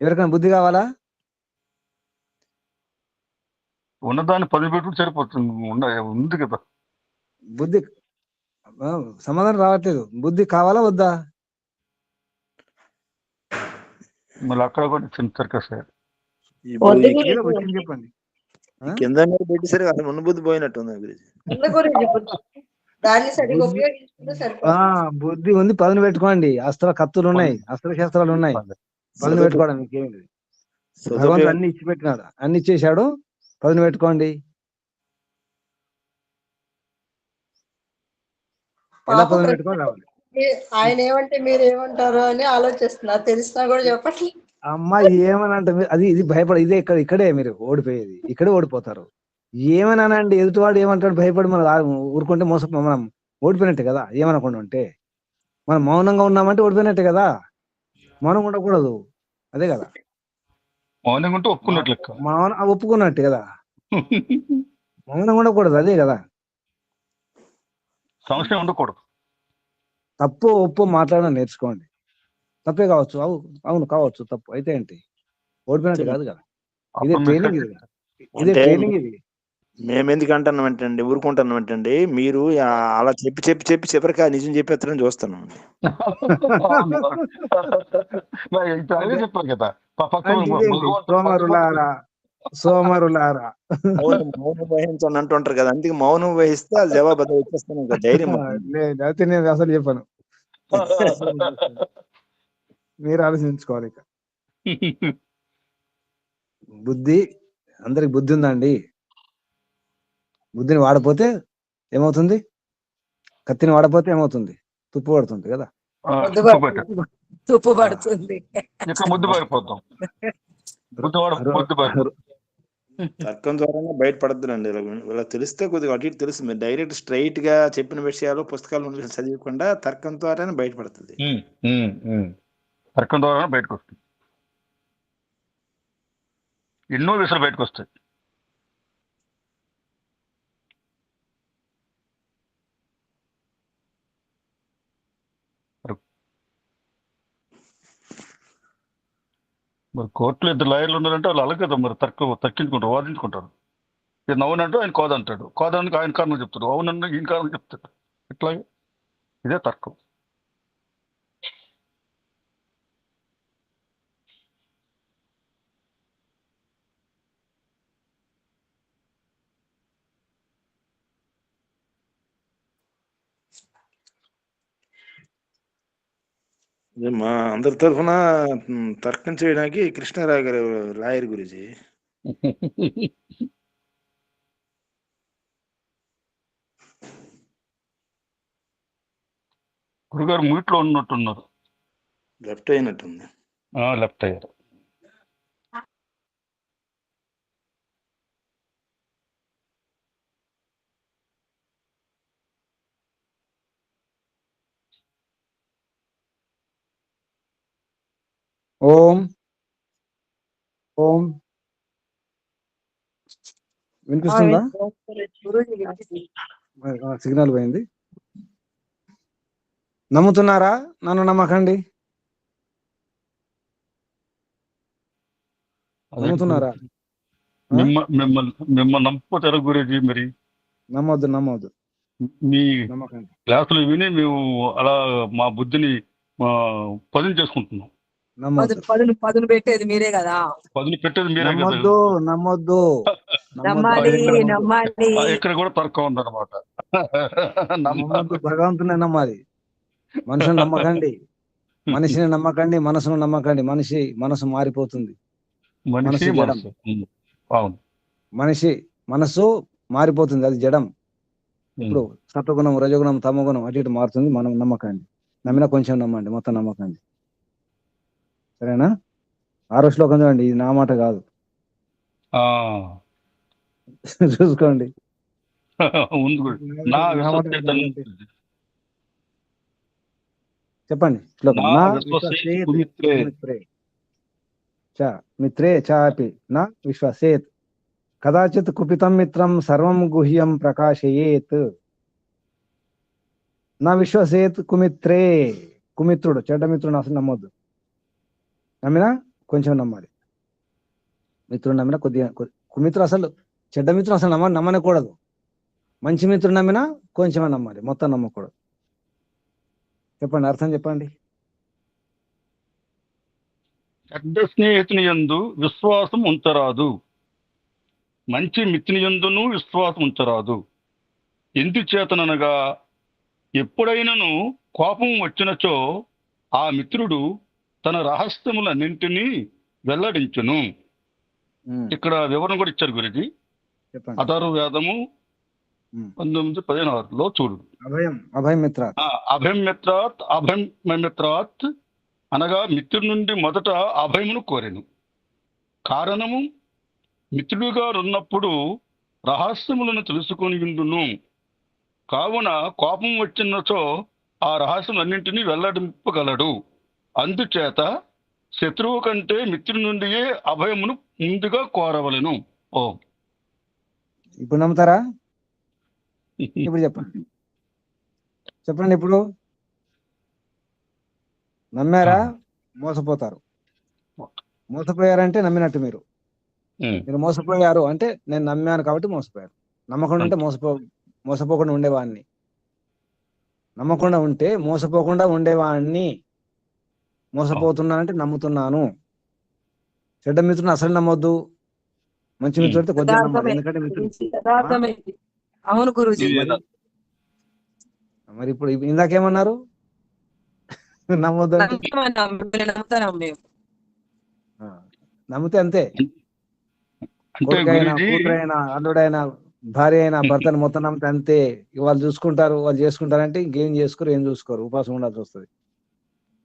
ఎవరికైనా బుద్ధి కావాలా? ఉన్నదాన్ని 10 పెట్టుకు సరిపోతుంది. ఉంది కదా బుద్ధి. సమాధానం రావట్లేదు. బుద్ధి కావాలా వద్దా? మళ్ళీ అక్కడ కూడా తింటారు కదా సార్. చెప్పండి. కింద మీద పెట్టేసరికి అసలు ఉన్న బుద్ధి పోయినట్టుంది గురించి. బుద్ధి ఉంది, పదును పెట్టుకోండి. కత్తులు ఉన్నాయి, అస్త్ర శస్త్రాలు ఉన్నాయి, పదును పెట్టుకోవడం. ఇంకేమి భగవంతుడు అన్ని ఇచ్చి పెట్టినాడు, అన్ని ఇచ్చేసాడు, పదును పెట్టుకోండి. ఎలా పదును పెట్టుకోవాలి రావాలి? ఆయన ఏమంటే మీరు ఏమంటారు అని ఆలోచిస్తున్నారు, తెలిసినా కూడా చెప్పండి. అమ్మాయి ఏమని అంటే ఇది భయపడి ఇక్కడే మీరు ఓడిపోయేది, ఇక్కడే ఓడిపోతారు. ఏమనానండి, ఎదుటివాడు ఏమంటాడు భయపడి మనం ఊరుకుంటే మనం ఓడిపోయినట్టే కదా. ఏమనకుండా ఉంటే మనం మౌనంగా ఉన్నామంటే ఓడిపోయినట్టే కదా. మౌనంగా ఉండకూడదు, అదే కదా. మౌనంగా ఉంటే ఒప్పుకున్నట్లు లెక్క. మౌనం ఒప్పుకున్నట్టు కదా, మౌనం ఉండకూడదు, అదే కదా. సంశయం ఉండకూడదు. తప్పు ఒప్పు మాట్లాడడం నేర్చుకోండి. తప్పే కావచ్చు, అవును కావచ్చు, తప్పు అయితే ఏంటి, ఓడిపోయినట్టు కాదు కదా. ఇదే అప్పుడు ట్రైనింగ్, మీకు ఇది ఇదే అంటే ట్రైనింగ్ ఇది. మేము ఎందుకు అంటున్నాం అంటే ఊరుకుంటున్నాం అంటే మీరు అలా చెప్పి చెప్పి చెప్పి చివరికి ఆ నిజం చెప్పేస్తారని చూస్తున్నాం. మరి ఇప్పుడు అలాగే చెప్పారు కదా, పక్క అంటే ఇదేంటి, సోమరులారా మౌనం వహించండి అంటుంటారు కదా, అందుకే మౌనం వహిస్తే ఆ జవాబు అదే వచ్చేస్తాను ఇంకా ధైర్యం ఉంటుంది. లేదు, అయితే నేను అసలు చెప్పాను, మీరు ఆలోచించుకోవాలి. ఇక బుద్ధి, అందరికి బుద్ధి ఉందండి. బుద్ధిని వాడపోతే ఏమవుతుంది, కత్తిని వాడపోతే ఏమవుతుంది, తుప్పు పడుతుంది కదా. తుప్పు పడుతుంది. ఇక్కడ ముద్దు పారిపోతాం. ముద్దు పారిపోతాం. తర్కం ద్వారానే బయటపడద్దులండి. ఇలా తెలిస్తే కొద్దిగా అటు ఇటు తెలుసు. మీరు డైరెక్ట్ స్ట్రైట్ గా చెప్పిన విషయాలు పుస్తకాలు ఉన్న విషయాలు చదివకుండా తర్కం ద్వారానే బయటపడుతుంది. తర్కం ద్వారా బయటకు వస్తుంది, ఎన్నో విషయాలు బయటకు వస్తాయి. మరి కోర్టులో ఇద్దరు లాయర్లు ఉన్నారంటే వాళ్ళు అలాగే కదా, మరి తర్కించుకుంటారు, వాదించుకుంటారు. ఇది అవునంటే ఆయన కాదంటాడు, కాదానికి ఆయన కారణం చెప్తాడు, అవునంటే ఈయన కారణం చెప్తాడు. ఇట్లాగే ఇదే తర్కం. మా అందరి తరఫున తర్కం చేయడానికి కృష్ణారావు గారు లాయర్ గురించి. గురుగారు మీట్లో ఉన్నట్టున్నారు, లెఫ్ట్ అయినట్టుంది. లెఫ్ట్ అయ్యారు. ఓం ఓం వినిపిస్తుందా? సిగ్నల్ పోయింది. నమ్ముతున్నారా? నన్ను నమ్మకండి. నమ్ముతున్నారా? మిమ్మల్ని నమ్మపోతారా గురేజీ? మరి నమ్మొద్దు మీ నమ్మకండి. క్లాసులు విని మేము అలా మా బుద్ధిని పదును చేసుకుంటున్నాం. పదును పెట్టేది మీరే కదా, పదును పెట్టేది మీరే కదా. నమ్మొద్దు నమ్మాలి. ఇక్కడ కూడా తర్కం ఉందన్నమాట. నమ్మొద్దు, భగవంతుని నమ్మాలి, మనుషుని నమ్మకండి. మనిషిని నమ్మకండి, మనసును నమ్మకండి. మనసు మారిపోతుంది. మనిషి మనసు మారిపోతుంది, అది జడం. ఇప్పుడు సత్వగుణం, రజగుణం, తమగుణం అటు ఇటు మారుతుంది. మనం నమ్మకండి. నమ్మినా కొంచెం నమ్మండి, మొత్తం నమ్మకండి. సరేనా? 6వ శ్లోకం చూడండి, ఇది నా మాట కాదు, చూసుకోండి. చెప్పండి శ్లోకం. మిత్రే చాపి నా విశ్వసేత్ కదాచిత్ కుపితం మిత్రం సర్వం గుహ్యం ప్రకాశయేత్. నా విశ్వసేత్ కుమిత్రే. కుమిత్రుడు, చెడ్డ మిత్రుడు అసలు నమ్మొద్దు. నమ్మినా కొంచెం నమ్మాలి. మిత్రుడు నమ్మినా కొద్దిగా. కుమిత్రుడు అసలు, చెడ్డ మిత్రుడు అసలు నమ్మనకూడదు. మంచి మిత్రుడు నమ్మినా కొంచెమే నమ్మాలి, మొత్తం నమ్మకూడదు. చెప్పండి, అర్థం చెప్పండి. చెడ్డ స్నేహితుని యందు విశ్వాసం ఉంచరాదు, మంచి మిత్రుని యందును విశ్వాసం ఉంచరాదు. ఎందుచేతననగా ఎప్పుడైనను కోపం వచ్చినచో ఆ మిత్రుడు తన రహస్యములన్నింటినీ వెల్లడించును. ఇక్కడ వివరణ కూడా ఇచ్చారు గురుజీ. అథర్వ వేదము 19:16 చూడు. అభయమిత్రాత్ అనగా మిత్రుడి నుండి మొదట అభయమును కోరెను. కారణము, మిత్రుడుగా ఉన్నప్పుడు రహస్యములను తెలుసుకొని ఉండును. కావున కోపం వచ్చినచో ఆ రహస్యములన్నింటినీ వెల్లడింపగలడు. అందుచేత శత్రువు కంటే మిత్రుడి నుండియే అభయమును ముందుగా కోరవలెను. ఓ ఇప్పుడు నమ్ముతారా? ఇప్పుడు చెప్పండి ఇప్పుడు నమ్మారా? మోసపోతారు. మోసపోయారంటే నమ్మినట్టు మీరు మోసపోయారు అంటే నేను నమ్మాను కాబట్టి మోసపోయారు. నమ్మకుండా ఉంటే మోసపోకుండా ఉండేవాడిని. నమ్మకుండా ఉంటే మోసపోకుండా ఉండేవాడిని. మోసపోతున్నానంటే నమ్ముతున్నాను. చెడ్డ మిత్రుని అసలు నమ్మొద్దు, మంచి మిత్రుడితే కొద్దిగా నమ్మాలి. ఎందుకంటే అవును గురూజీ. మరి ఇప్పుడు ఇందాకేమన్నారు? నమ్మొద్దు అంటే నమ్మితే అంతే. కొడుకైనా, కూతురైనా, అల్లుడైనా, భార్య అయినా, భర్తను మొత్తం నమ్మితే అంతే. వాళ్ళు చూసుకుంటారు, వాళ్ళు చేసుకుంటారంటే ఇంకేం చేసుకోరు, ఏం చూసుకోరు, ఉపాసం ఉండాల్సి వస్తుంది.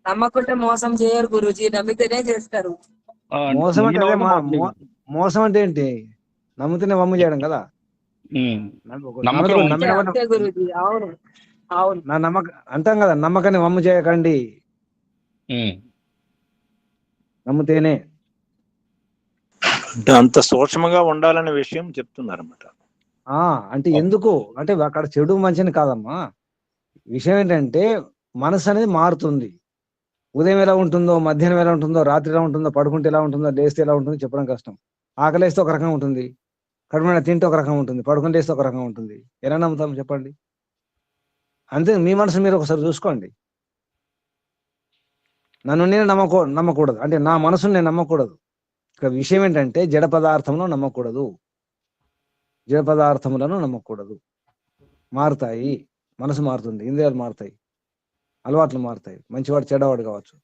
నమ్మకుంటే మోసం చేయరు గురూజీ, నమ్మితేనే చేస్తారు. మోసం అంటే అదే మోసం అంటే ఏంటి? నమ్మితేనే వమ్ము చేయడం కదా. నా నమ్మకం అంటాం కదా, నమ్మకాన్ని వమ్ము చేయకండి, నమ్మితేనే. అంత సూక్ష్మంగా ఉండాలనే విషయం చెప్తున్నారు అన్నమాట. అంటే ఎందుకు అంటే అక్కడ చెడు మంచిని కాదమ్మా. విషయం ఏంటంటే మనసు అనేది మారుతుంది. ఉదయం ఎలా ఉంటుందో, మధ్యాహ్నం ఎలా ఉంటుందో, రాత్రి ఎలా ఉంటుందో, పడుకుంటే ఎలా ఉంటుందో, లేస్తే ఎలా ఉంటుందో చెప్పడం కష్టం. ఆకలేస్తే ఒక రకంగా ఉంటుంది, కడుపున తింటే ఒక రకంగా ఉంటుంది, పడుకుంటే వేస్తే ఒక రకంగా ఉంటుంది. ఎలా నమ్ముతాం చెప్పండి? అంతే. మీ మనసు మీరు ఒకసారి చూసుకోండి. నన్ను నేను నమ్మకూడదు అంటే నా మనసును నేను నమ్మకూడదు. ఇక విషయం ఏంటంటే జడ పదార్థంలో నమ్మకూడదు, జడ పదార్థములను నమ్మకూడదు. మారుతాయి, మనసు మారుతుంది, ఇంద్రియాలు మారుతాయి, అలవాట్లు మారుతాయి. మంచివాడు చెడ్డవాడు కావచ్చు,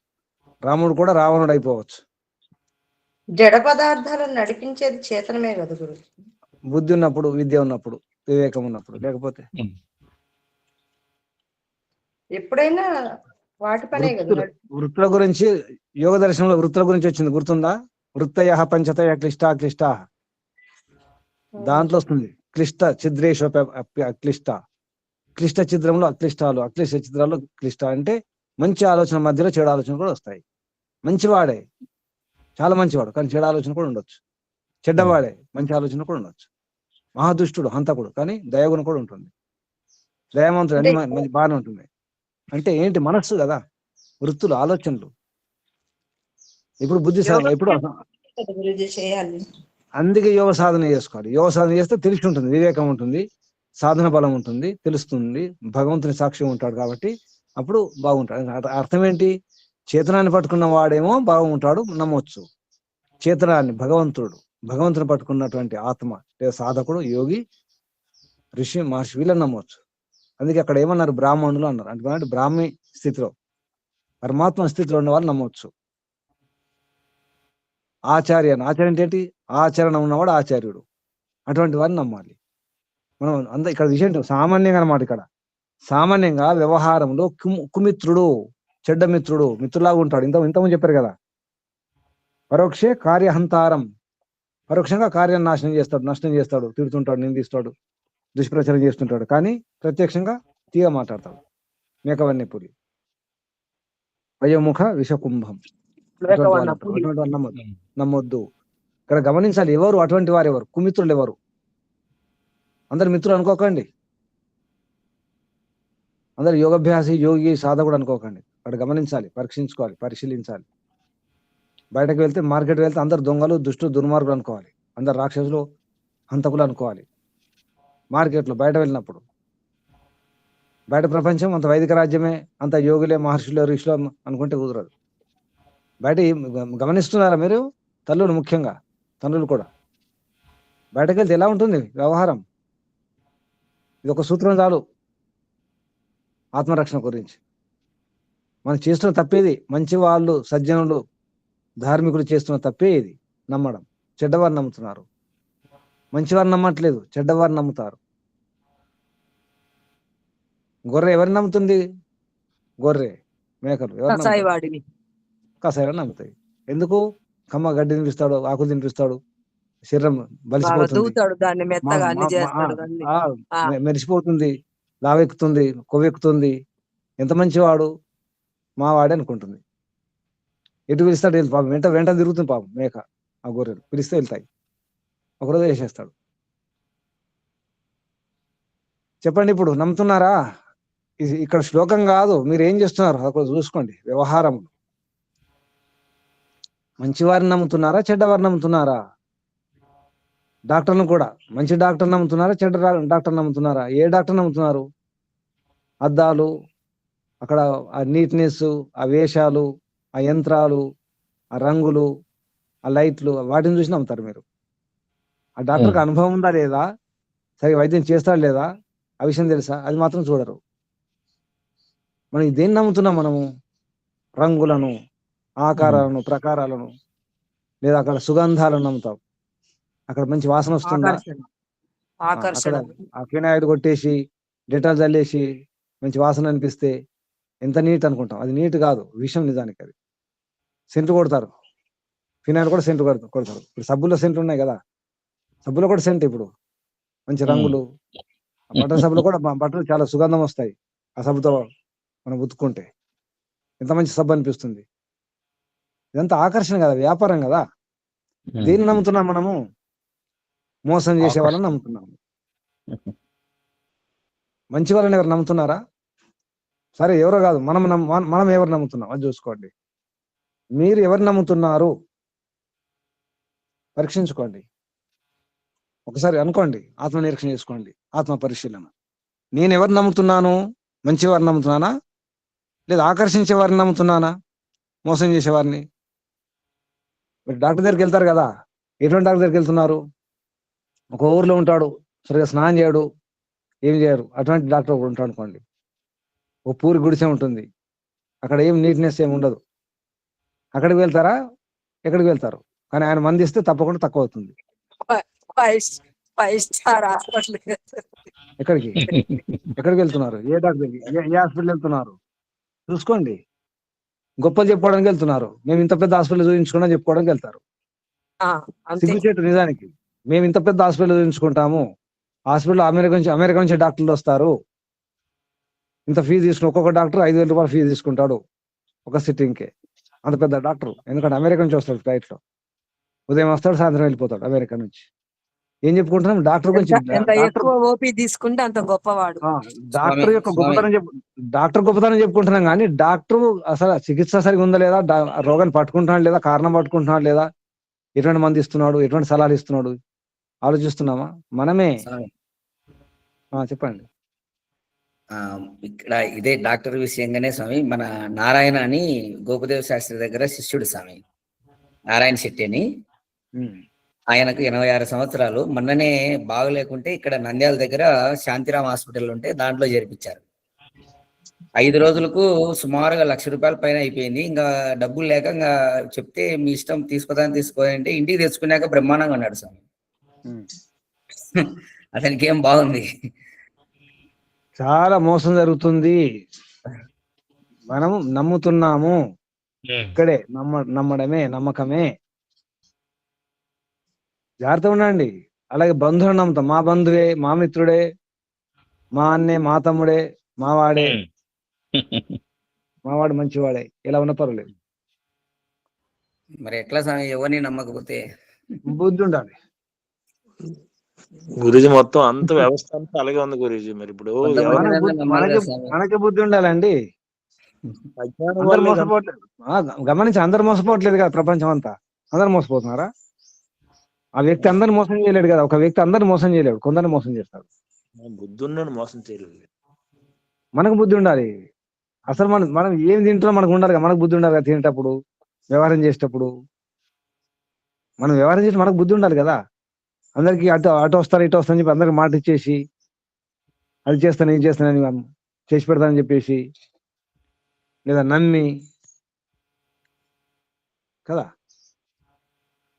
రాముడు కూడా రావణుడు అయిపోవచ్చు. జడ పదార్థాలను నడిపించేది చేతనమే కదా గురు. బుద్ధి ఉన్నప్పుడు, విద్య ఉన్నప్పుడు, వివేకం ఉన్నప్పుడు. లేకపోతే ఎప్పుడైనా వాటి పనే కదా. వృత్తుల గురించి యోగ దర్శనంలో వృత్తుల గురించి వచ్చింది, గుర్తుందా? వృత్తయ పంచతయ క్లిష్ట. దాంట్లో వస్తుంది క్లిష్ట ఛిద్రేషు అక్లిష్ట. క్లిష్ట ఛిద్రంలో అక్లిష్టాలు, అక్లిష్ట ఛిద్రాలు క్లిష్ట. అంటే మంచి ఆలోచన మధ్యలో చెడు ఆలోచన కూడా వస్తాయి. మంచివాడే, చాలా మంచివాడు, కానీ చెడు ఆలోచన కూడా ఉండొచ్చు. చెడ్డవాడే, మంచి ఆలోచన కూడా ఉండొచ్చు. మహాదుష్టుడు, హంతకుడు, కానీ దయాగుణం కూడా ఉంటుంది. దయావంతుడు, అన్ని బాగానే ఉంటుంది. అంటే ఏంటి? మనస్సు కదా, వృత్తులు, ఆలోచనలు. ఇప్పుడు బుద్ధి ఎప్పుడు అందుకే యోగ సాధన చేసుకోవాలి. యోగ సాధన చేస్తే తెలిసి ఉంటుంది, వివేకం ఉంటుంది, సాధన బలం ఉంటుంది, తెలుస్తుంది. భగవంతుని సాక్ష్యం ఉంటాడు కాబట్టి అప్పుడు బాగుంటాడు. అర్థం ఏంటి? చేతనాన్ని పట్టుకున్న వాడేమో బాగుంటాడు, నమ్మవచ్చు. చేతనాన్ని భగవంతుని పట్టుకున్నటువంటి ఆత్మ లేదా సాధకుడు, యోగి, ఋషి, మహర్షి, వీళ్ళని నమ్మవచ్చు. అందుకే అక్కడ ఏమన్నారు? బ్రాహ్మణులు అన్నారు. అంటే బ్రాహ్మీ స్థితిలో, పరమాత్మ స్థితిలో ఉన్న వాళ్ళు నమ్మవచ్చు. ఆచార్య ఏంటి? ఆచరణ ఉన్నవాడు ఆచార్యుడు. అటువంటి వారిని నమ్మాలి మనం. ఇక్కడ విషయం సామాన్యంగా అన్నమాట. ఇక్కడ సామాన్యంగా వ్యవహారంలో కుమిత్రుడు, చెడ్డ మిత్రుడు, మిత్రులాగా ఉంటాడు. ఇంతకుముందు చెప్పారు కదా, పరోక్షే కార్యహంతారం. పరోక్షంగా కార్యాన్ని నష్టం చేస్తాడు, తిడుతుంటాడు, నిందిస్తాడు, దుష్ప్రచారం చేస్తుంటాడు. కానీ ప్రత్యక్షంగా తీగ మాట్లాడతాడు. మేకవన్నీ పులి, వయోముఖ విషకుంభం. నమ్మొద్దు. ఇక్కడ గమనించాలి, ఎవరు అటువంటి వారు, ఎవరు కుమిత్రులు, ఎవరు? అందరు మిత్రులు అనుకోకండి, అందరు యోగాభ్యాసి, యోగి, సాధకుడు అనుకోకండి. అక్కడ గమనించాలి, పరీక్షించుకోవాలి, పరిశీలించాలి. బయటకు వెళ్తే, మార్కెట్ వెళ్తే అందరు దొంగలు, దుష్టులు, దుర్మార్గులు అనుకోవాలి. అందరు రాక్షసులు, హంతకులు అనుకోవాలి. మార్కెట్లో బయట వెళ్ళినప్పుడు బయట ప్రపంచం అంత వైదిక రాజ్యమే, అంత యోగులే, మహర్షులు, ఋషులు అనుకుంటే కుదరదు. బయట గమనిస్తున్నారా మీరు? తల్లులు, ముఖ్యంగా తండ్రులు కూడా బయటకు వెళ్తే ఎలా ఉంటుంది వ్యవహారం? ఇది ఒక సూత్రం చాలు ఆత్మరక్షణ గురించి. మనం చేస్తున్న తప్పేది, మంచి వాళ్ళు, సజ్జనులు, ధార్మికులు చేస్తున్న తప్పే ఇది, నమ్మడం. చెడ్డవారు నమ్ముతున్నారు, మంచివారు నమ్మట్లేదు, చెడ్డవారు నమ్ముతారు. గొర్రె ఎవరిని నమ్ముతుంది? గొర్రె, మేకలు కసాయివాడిని నమ్ముతాయి. ఎందుకు? కమ్మ గడ్డి తినిపిస్తాడు, ఆకులు తినిపిస్తాడు, శరీరం బలిసిపోతుంది, మెరిసిపోతుంది, లావెక్కుతుంది, కొవ్వెక్కుతుంది. ఎంత మంచివాడు, మావాడే అనుకుంటుంది. ఎటు పిలుస్తాడు వెళ్ళి పాపం వెంట వెంట తిరుగుతుంది పాపం మేక ఆ గొర్రెలు పిలిస్తే వెళ్తాయి, ఒకరోజు వేసేస్తాడు. చెప్పండి ఇప్పుడు నమ్ముతున్నారా? ఇది ఇక్కడ శ్లోకం కాదు, మీరు ఏం చేస్తున్నారు అక్కడ చూసుకోండి. వ్యవహారం మంచివారిని నమ్ముతున్నారా, చెడ్డవారిని నమ్ముతున్నారా? డాక్టర్ను కూడా మంచి డాక్టర్ నమ్ముతున్నారా, చెడ్డ డాక్టర్ నమ్ముతున్నారా? ఏ డాక్టర్ నమ్ముతున్నారు? అద్దాలు, అక్కడ ఆ నీట్నెస్, ఆ వేషాలు, ఆ యంత్రాలు, ఆ రంగులు, ఆ లైట్లు, వాటిని చూసి నమ్ముతారు మీరు. ఆ డాక్టర్కి అనుభవం ఉందా లేదా, సరే వైద్యం చేస్తాడా లేదా, ఆ విషయం తెలుసా, అది మాత్రం చూడరు. మనం దేన్ని నమ్ముతున్నాం? మనము రంగులను, ఆకారాలను, ప్రకారాలను, లేదా అక్కడ సుగంధాలను నమ్ముతాం. అక్కడ మంచి వాసన వస్తుందా, అక్కడ ఆ ఫినాయిడ్ కొట్టేసి డెటాల్ చల్లేసి మంచి వాసన అనిపిస్తే ఎంత నీట్ అనుకుంటాం, అది నీట్ కాదు, విషం నిజానికి. అది సెంటు కొడతారు, ఫినాయిల్ కూడా సెంటు కొడతారు. ఇప్పుడు సబ్బులో సెంటు ఉన్నాయి కదా, సబ్బులో కూడా సెంట్, ఇప్పుడు మంచి రంగులు. బట్టల సబ్బులో కూడా బట్టలు చాలా సుగంధం వస్తాయి. ఆ సబ్బుతో మనం ఉతుక్కుంటే ఎంత మంచి సబ్బు అనిపిస్తుంది. ఇదంతా ఆకర్షణ కదా, వ్యాపారం కదా. దేన్ని నమ్ముతున్నాం మనము? మోసం చేసే వాళ్ళని నమ్ముతున్నాము. మంచి వాళ్ళని ఎవరు నమ్ముతున్నారా? సరే ఎవరో కాదు, మనం ఎవరు నమ్ముతున్నాం అది చూసుకోండి. మీరు ఎవరు నమ్ముతున్నారు పరీక్షించుకోండి. ఒకసారి అనుకోండి, ఆత్మ నిరీక్షణ చేసుకోండి, ఆత్మ పరిశీలన. నేను ఎవరు నమ్ముతున్నాను? మంచివారిని నమ్ముతున్నానా, లేదా ఆకర్షించే వారిని నమ్ముతున్నానా, మోసం చేసేవారిని? మీరు డాక్టర్ దగ్గరికి వెళ్తారు కదా, ఎటువంటి డాక్టర్ దగ్గరికి వెళ్తున్నారు? ఒక ఊర్లో ఉంటాడు, సరిగా స్నానం చేయడు, ఏం చేయరు, అటువంటి డాక్టర్ ఒకడు ఉంటాడు అనుకోండి. ఒక పూరి గుడిసె ఉంటుంది, అక్కడ ఏం నీట్నెస్ ఏమి ఉండదు. అక్కడికి వెళ్తారా? ఎక్కడికి వెళ్తారు? కానీ ఆయన మంది ఇస్తే తప్పకుండా తక్కువ అవుతుంది. ఎక్కడికి ఎక్కడికి వెళ్తున్నారు? ఏ డాక్టర్ దగ్గరికి, ఏ హాస్పిటల్ వెళ్తున్నారు? చూసుకోండి. గొప్పలు చెప్పుకోవడానికి వెళ్తున్నారు, మేము ఇంత పెద్ద హాస్పిటల్ చూపించుకున్నా చెప్పుకోవడానికి వెళ్తారు. సిగ్గుచేటు నిజానికి. మేము ఇంత పెద్ద హాస్పిటల్ చూపించుకుంటాము, హాస్పిటల్ అమెరికా నుంచి డాక్టర్లు వస్తారు, ఇంత ఫీజు తీసుకుని, ఒక్కొక్క డాక్టర్ 5,000 రూపాయలు ఫీజు తీసుకుంటాడు ఒక సిట్టింగ్కే. అంత పెద్ద డాక్టర్, ఎందుకంటే అమెరికా నుంచి వస్తాడు ఫ్లైట్ లో, ఉదయం వస్తాడు, సాయంత్రం వెళ్ళిపోతాడు అమెరికా నుంచి. ఏం చెప్పుకుంటున్నాం? డాక్టర్ గురించి. తీసుకుంటే అంత గొప్పవాడు. డాక్టర్ యొక్క గొప్పతనం డాక్టర్ గొప్పతనం చెప్పుకుంటున్నాం, కానీ డాక్టర్ అసలు చికిత్స సరిగా ఉందా లేదా, రోగాన్ని పట్టుకుంటున్నాడు లేదా, కారణం పట్టుకుంటున్నాడు లేదా, ఎటువంటి మంది ఇస్తున్నాడు, ఎటువంటి సలహాలు ఇస్తున్నాడు ఆలోచిస్తున్నామా? మనమే. చెప్పండి. ఇక్కడ ఇదే డాక్టర్ విషయంగానే స్వామి, మన నారాయణ అని గోపదేవ శాస్త్రి దగ్గర శిష్యుడు స్వామి, నారాయణ శెట్టి అని. ఆయనకు 86 సంవత్సరాలు. మొన్ననే బాగలేకుంటే ఇక్కడ నంద్యాల దగ్గర శాంతిరామ్ హాస్పిటల్ ఉంటే దాంట్లో చేర్పించారు. 5 రోజులకు సుమారుగా 1,00,000 రూపాయల పైన అయిపోయింది. ఇంకా డబ్బులు లేక ఇంకా చెప్తే మీ ఇష్టం, తీసుకోదంటే ఇంటికి తెచ్చుకున్నాక బ్రహ్మాండంగా ఉన్నాడు స్వామి. అతనికి ఏం బాగుంది. చాలా మోసం జరుగుతుంది, మనం నమ్ముతున్నాము. ఇక్కడే నమ్మడమే నమ్మకమే. జాగ్రత్త ఉండండి. అలాగే బంధువులను నమ్ముతాం, మా బంధువే, మా మిత్రుడే, మా అన్నే, మా తమ్ముడే, మావాడే, మావాడు మంచివాడే, ఇలా ఉన్న పర్వాలేదు. మరి ఎట్లా స్వామి, ఎవరిని నమ్మకపోతే? బుద్ధి ఉండాలి. గురూజీ మొత్తం అంత వ్యవస్థ అంతా అలాగే ఉంది గురూజీ. మరి ఇప్పుడు మనకి బుద్ధి ఉండాలండి. అందరు మోసపోవట్లేదు, గమనించి అందరు మోసపోవట్లేదు కదా, ప్రపంచం అంతా అందరు మోసపోతున్నారా? ఆ వ్యక్తి అందరిని మోసం చేయలేడు కదా, ఒక వ్యక్తి అందరిని మోసం చేయలేడు, కొందరిని మోసం చేస్తాడు. బుద్ధి ఉన్నాడు, మోసం చేయలేదు. మనకు బుద్ధి ఉండాలి. అసలు మనం ఏం తింటున్నాం మనకు ఉండాలి కదా, మనకు బుద్ధి ఉండాలి కదా. తినేటప్పుడు, వ్యవహారం చేసేటప్పుడు, మనం వ్యవహారం చేసి మనకు బుద్ధి ఉండాలి కదా. అందరికి అటు వస్తారు ఇటు వస్తారని చెప్పి అందరికి మాట ఇచ్చేసి, అది చేస్తాను ఇది చేస్తానని చేసి పెడతానని చెప్పేసి, లేదా నమ్మి కదా.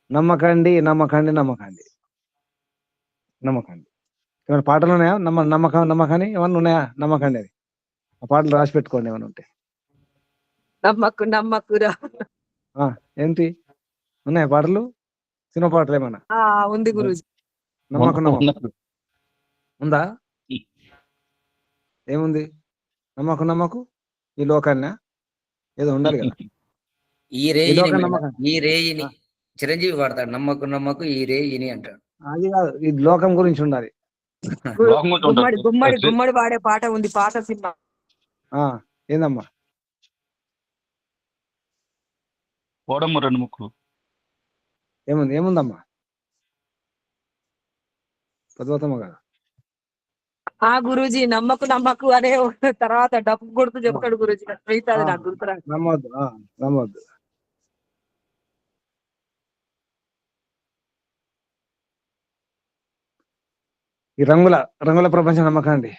నమ్మకండి నమ్మకండి నమ్మకండి నమ్మకండి. ఏమైనా పాటలు ఉన్నాయా? నమ్మకాన్ని ఏమన్నా ఉన్నాయా? నమ్మకండి అది. ఆ పాటలు రాసి పెట్టుకోండి ఏమైనా ఉంటే. నమ్మకురా ఏంటి ఉన్నాయా పాటలు? సినిమా పాటలు ఏమన్నా ఉంది గురూజీ. నమ్మకం ఉందా? ఏముంది? నమ్మకు ఈ లోకాన్న ఏదో ఉండాలి కదా. ఈ రేయిని లోకం మేడం, నమ్మకం. ఈ రేయిని చిరంజీవి వాడతాడు, నమ్మకు నమ్మకు ఈ రేయిని అంటాడు. అది కాదు, ఇది లోకం గురించి ఉండాలి. లోకం గురించి గుమ్మడి ఉంటుంది. గుమ్మడి గుమ్మడి వాడే పాట ఉంది పాత సినిమా. ఏందమ్మా? ఓడమ్మ 2 ముక్కలు. ఏముందమ్మా? పద్మతమ్మ గారు. గురూజీ నమ్మకు నమ్మకు అనే తర్వాత డప్పు కొడుతూ చెప్తాడు గురూజీ. మిగతాది నాకు గుర్తురా. నమ్మొద్దు. ఈ రంగుల ప్రపంచం నమ్మకండి,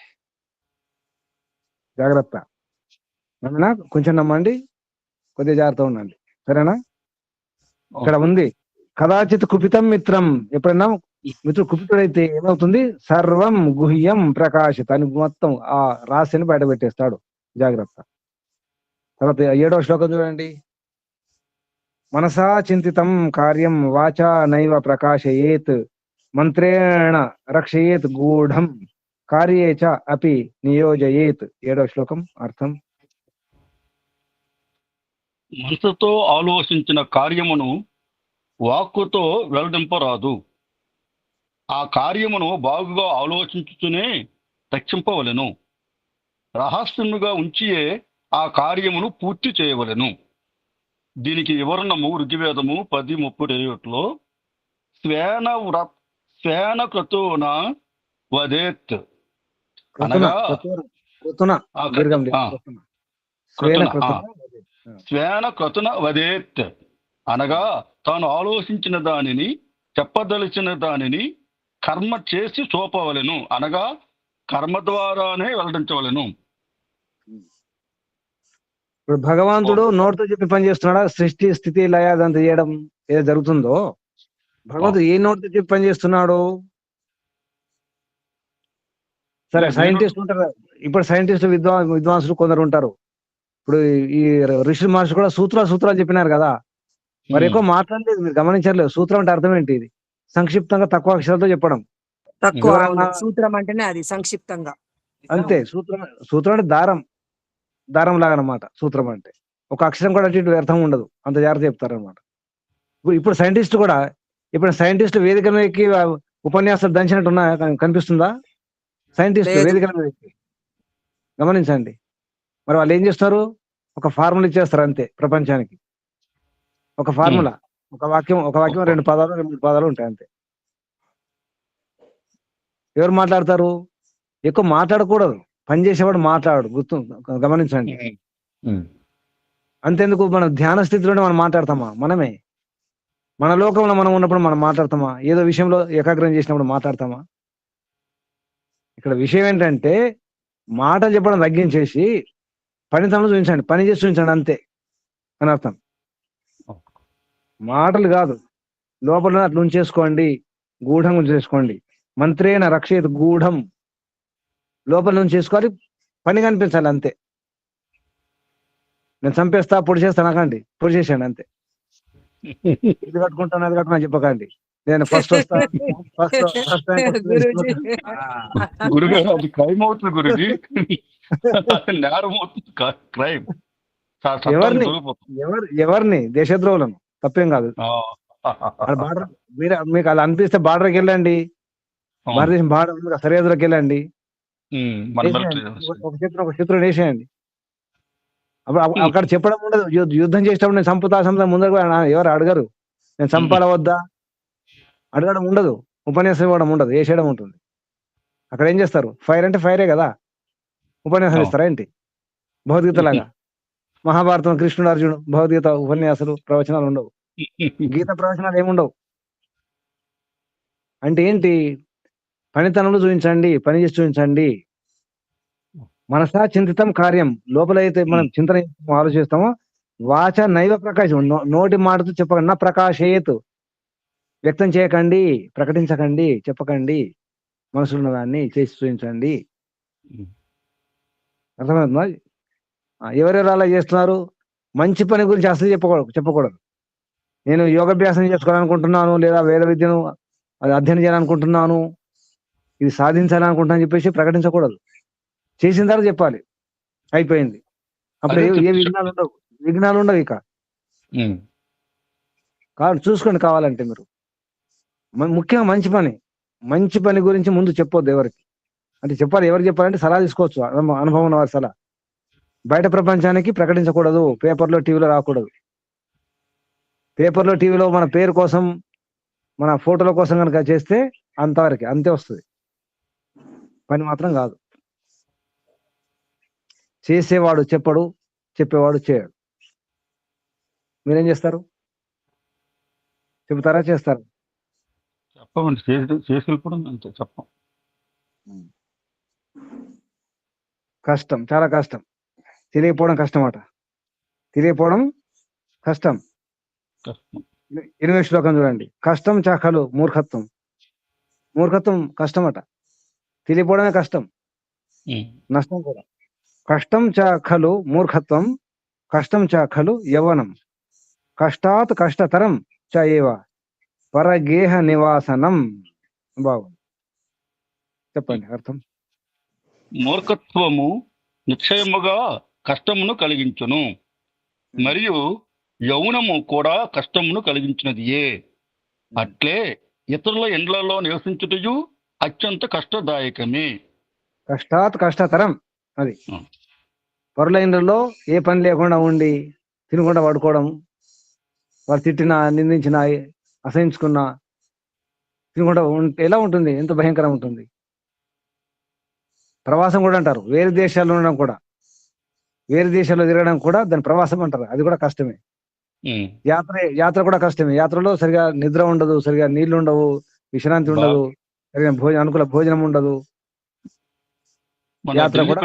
జాగ్రత్త. నమ్మినా కొంచెం నమ్మండి, కొద్దిగా జాగ్రత్త ఉండండి, సరేనా? ఇక్కడ ఉంది కదాచిత్ కుపితం మిత్రం. ఎప్పుడైనా మిత్రుడు కుపితుడైతే ఏమవుతుంది? సర్వం గుహ్యం ప్రకాశిత అని మొత్తం ఆ రహస్యాన్ని బయట పెట్టేస్తాడు. జాగ్రత్త. తర్వాత 7వ శ్లోకం చూడండి. మనసా చింతితం కార్యం వాచా నైవ ప్రకాశయేత్ మంత్రేణ రక్షయేత్ గూఢం కార్యే చ అపి నియోజయేత్. 7వ శ్లోకం అర్థం. మనసుతో ఆలోచించిన కార్యమును వాక్కుతో వెల్లడింపరాదు. ఆ కార్యమును బాగుగా ఆలోచించుతూనే రక్షింపవలెను. రహస్యముగా ఉంచియే ఆ కార్యమును పూర్తి చేయవలెను. దీనికి వివరణము ఋగ్వేదము 10:37లో స్వేన క్రతున వదేత్ అనగా స్వేన క్రతున వదేత్ అనగా తాను ఆలోచించిన దానిని, చెప్పదలిచిన దానిని కర్మ చేసి చూపవలెను, అనగా కర్మ ద్వారానే వెల్లడించవలెను. ఇప్పుడు భగవంతుడు నోటితో చెప్పి పని చేస్తున్నాడా? సృష్టి స్థితి లయ అదంతా చేయడం ఏదో జరుగుతుందో, భగవంతుడు ఏ నోటితో చెప్పి పని చేస్తున్నాడు? సరే, సైంటిస్ట్ ఉంటారు. ఇప్పుడు సైంటిస్ట్ విద్వాంసులు కొందరు ఉంటారు. ఇప్పుడు ఈ ఋషి మహర్షి కూడా సూత్రాలు చెప్పినారు కదా. మరి ఎక్కువ మాట్లాడలేదు, మీరు గమనించలేదు. సూత్రం అంటే అర్థం ఏంటి? ఇది సంక్షిప్తంగా తక్కువ అక్షరాలతో చెప్పడం. తక్కువ సూత్రం అంటేనే అది సంక్షిప్తంగా అంతే. సూత్రం అంటే దారం లాగా అన్నమాట. సూత్రం అంటే ఒక అక్షరం కూడా అటు ఇటు వ్యర్థం ఉండదు, అంత జాగ్రత్త చెప్తారు అనమాట. ఇప్పుడు సైంటిస్ట్ కూడా, ఇప్పుడు సైంటిస్ట్ వేదిక మీదకి ఉపన్యాసాలు దంచినట్టు కనిపిస్తుందా? సైంటిస్ట్ వేదికల మీదకి గమనించండి. మరి వాళ్ళు ఏం చేస్తారు? ఒక ఫార్ములా ఇచ్చేస్తారు అంతే ప్రపంచానికి. ఒక ఫార్ములా, ఒక వాక్యం 2 పదాలు 3 పదాలు ఉంటాయి అంతే. ఎవరు మాట్లాడతారు? ఎక్కువ మాట్లాడకూడదు, పనిచేసేవాడు మాట్లాడు. గమనించండి. అంతెందుకు, మన ధ్యాన స్థితిలోనే మనం మాట్లాడతామా? మనమే మన లోకంలో మనం ఉన్నప్పుడు మనం మాట్లాడతామా? ఏదో విషయంలో ఏకాగ్రం చేసినప్పుడు మాట్లాడతామా? ఇక్కడ విషయం ఏంటంటే, మాటలు చెప్పడం తగ్గించేసి పనితనం చూపించండి, పని చేసి చూపించండి అంతే అని అర్థం. మాటలు కాదు, లోపల అట్లా ఉంచేసుకోండి, గూఢం చేసుకోండి. మంత్రేణ రక్షేత్ గూఢం, లోపల నుంచి చేసుకోవాలి, పని కనిపించాలి అంతే. నేను చంపేస్తా, పొడి చేస్తా అనకండి, పొడి చేసేయండి అంతే. ఇది కట్టుకుంటాను అది కట్టుకున్నా చెప్పకండి. నేను ఫస్ట్ వస్తా, గురుగారు అది క్రైమ్ అవుతుంది గురుజీ. నేరం అవుతుంది, క్రైమ్. ఎవరిని? దేశద్రోహులను. తప్పేం కాదు. బార్డర్ మీకు అలా అనిపిస్తే బార్డర్కి వెళ్ళండి, భారతదేశం బార్డర్ సరిహద్దులోకి వెళ్ళండి, ఒక శత్రువుని వేసేయండి. అప్పుడు అక్కడ చెప్పడం ఉండదు. యుద్ధం చేసేటప్పుడు నేను చంపుతా ముందర ఎవరు అడగరు. నేను చంపాల వద్దా అడగడం ఉండదు, ఉపన్యాసం ఇవ్వడం ఉండదు, వేసేయడం ఉంటుంది. అక్కడ ఏం చేస్తారు? ఫైర్ అంటే ఫైరే కదా. ఉపన్యాసం ఇస్తారా ఏంటి? భగవద్గీత లాగా మహాభారతం, కృష్ణుడు అర్జునుడు, భగవద్గీత ఉపన్యాసాలు ప్రవచనాలు ఉండవు, గీత ప్రవచనాలు ఏముండవు. అంటే ఏంటి? పనితనంలో చూపించండి, పని చేసి చూపించండి. మనసా చింతితం కార్యం, లోపలైతే మనం చింతన ఆలోచిస్తామో, వాచ నైవ ప్రకాశం, నోటి మాటతో చెప్పకండి. నా ప్రకాశేత్, వ్యక్తం చేయకండి, ప్రకటించకండి, చెప్పకండి, మనసులో ఉన్న దాన్ని చేసి చూపించండి. అర్థమవుతుందా? ఎవరెవరు అలా చేస్తున్నారు? మంచి పని గురించి అసలు చెప్పకూడదు. నేను యోగాభ్యాసం చేసుకోవాలనుకుంటున్నాను, లేదా వేద విద్యను అధ్యయనం చేయాలనుకుంటున్నాను, ఇది సాధించాలనుకుంటున్నాను చెప్పేసి ప్రకటించకూడదు. చేసిన తర్వాత చెప్పాలి, అయిపోయింది. అప్పుడు ఏ విఘ్నాలు ఉండవు ఇక. ఉమ్. కాబట్టి చూసుకోండి కావాలంటే మీరు. ముఖ్యంగా మంచి పని గురించి ముందు చెప్పొద్దు ఎవరికి. అంటే చెప్పాలి, ఎవరికి చెప్పాలంటే సలహా తీసుకోవచ్చు, అనుభవం ఉన్న వారి సలహా. బయట ప్రపంచానికి ప్రకటించకూడదు, పేపర్లో టీవీలో రాకూడదు. పేపర్లో టీవీలో మన పేరు కోసం, మన ఫోటోల కోసం కనుక చేస్తే అంతవరకు అంతే వస్తుంది, పని మాత్రం కాదు. చేసేవాడు చెప్పడు, చెప్పేవాడు చేయడు. మీరేం చేస్తారు? చెబుతారా, చేస్తారా? చెప్పమండి, చేసి వెళ్ళిపోవడం అంతే, చెప్పం. కష్టం, చాలా కష్టం. తెలియకపోవడం కష్టం అట. తెలియకపోవడం కష్టం. 8వ శ్లోకం చూడండి. కష్టం చాకలు మూర్ఖత్వం. మూర్ఖత్వం కష్టం అట. తెలియకపోవడమే కష్టం, నష్టం కూడా. కష్టం చాకలు మూర్ఖత్వం, కష్టం చాకలు యవ్వనం, కష్టాత్ కష్టతరం చ ఏవ పరగేహ నివాసనం. బాగుంది, చెప్పండి అర్థం. మూర్ఖత్వము నిశ్చయముగా కష్టమును కలిగించును, మరియు యౌనము కూడా కష్టమును కలిగించినదియే. అట్లే ఇతరుల ఇండ్లలో నివసించుటయు అత్యంత కష్టదాయకమే. కష్టాత్ కష్టతరం. అది పరుల ఇండ్లలో ఏ పని లేకుండా ఉండి తినకుండా పడుకోవడం, వాళ్ళు తిట్టినా, నిందించినా, అసహించుకున్నా తినకుండా ఉంటే ఎలా ఉంటుంది? ఎంత భయంకరం ఉంటుంది. ప్రవాసం కూడా అంటారు. వేరే దేశాల్లో ఉండడం కూడా, వేరే దేశాల్లో తిరగడం కూడా దాని ప్రవాసం అంటారు. అది కూడా కష్టమే. యాత్ర కూడా కష్టమే. యాత్రలో సరిగా నిద్ర ఉండదు, సరిగా నీళ్లు ఉండవు, విశ్రాంతి ఉండదు, సరిగా అనుకూల భోజనం ఉండదు. యాత్ర కూడా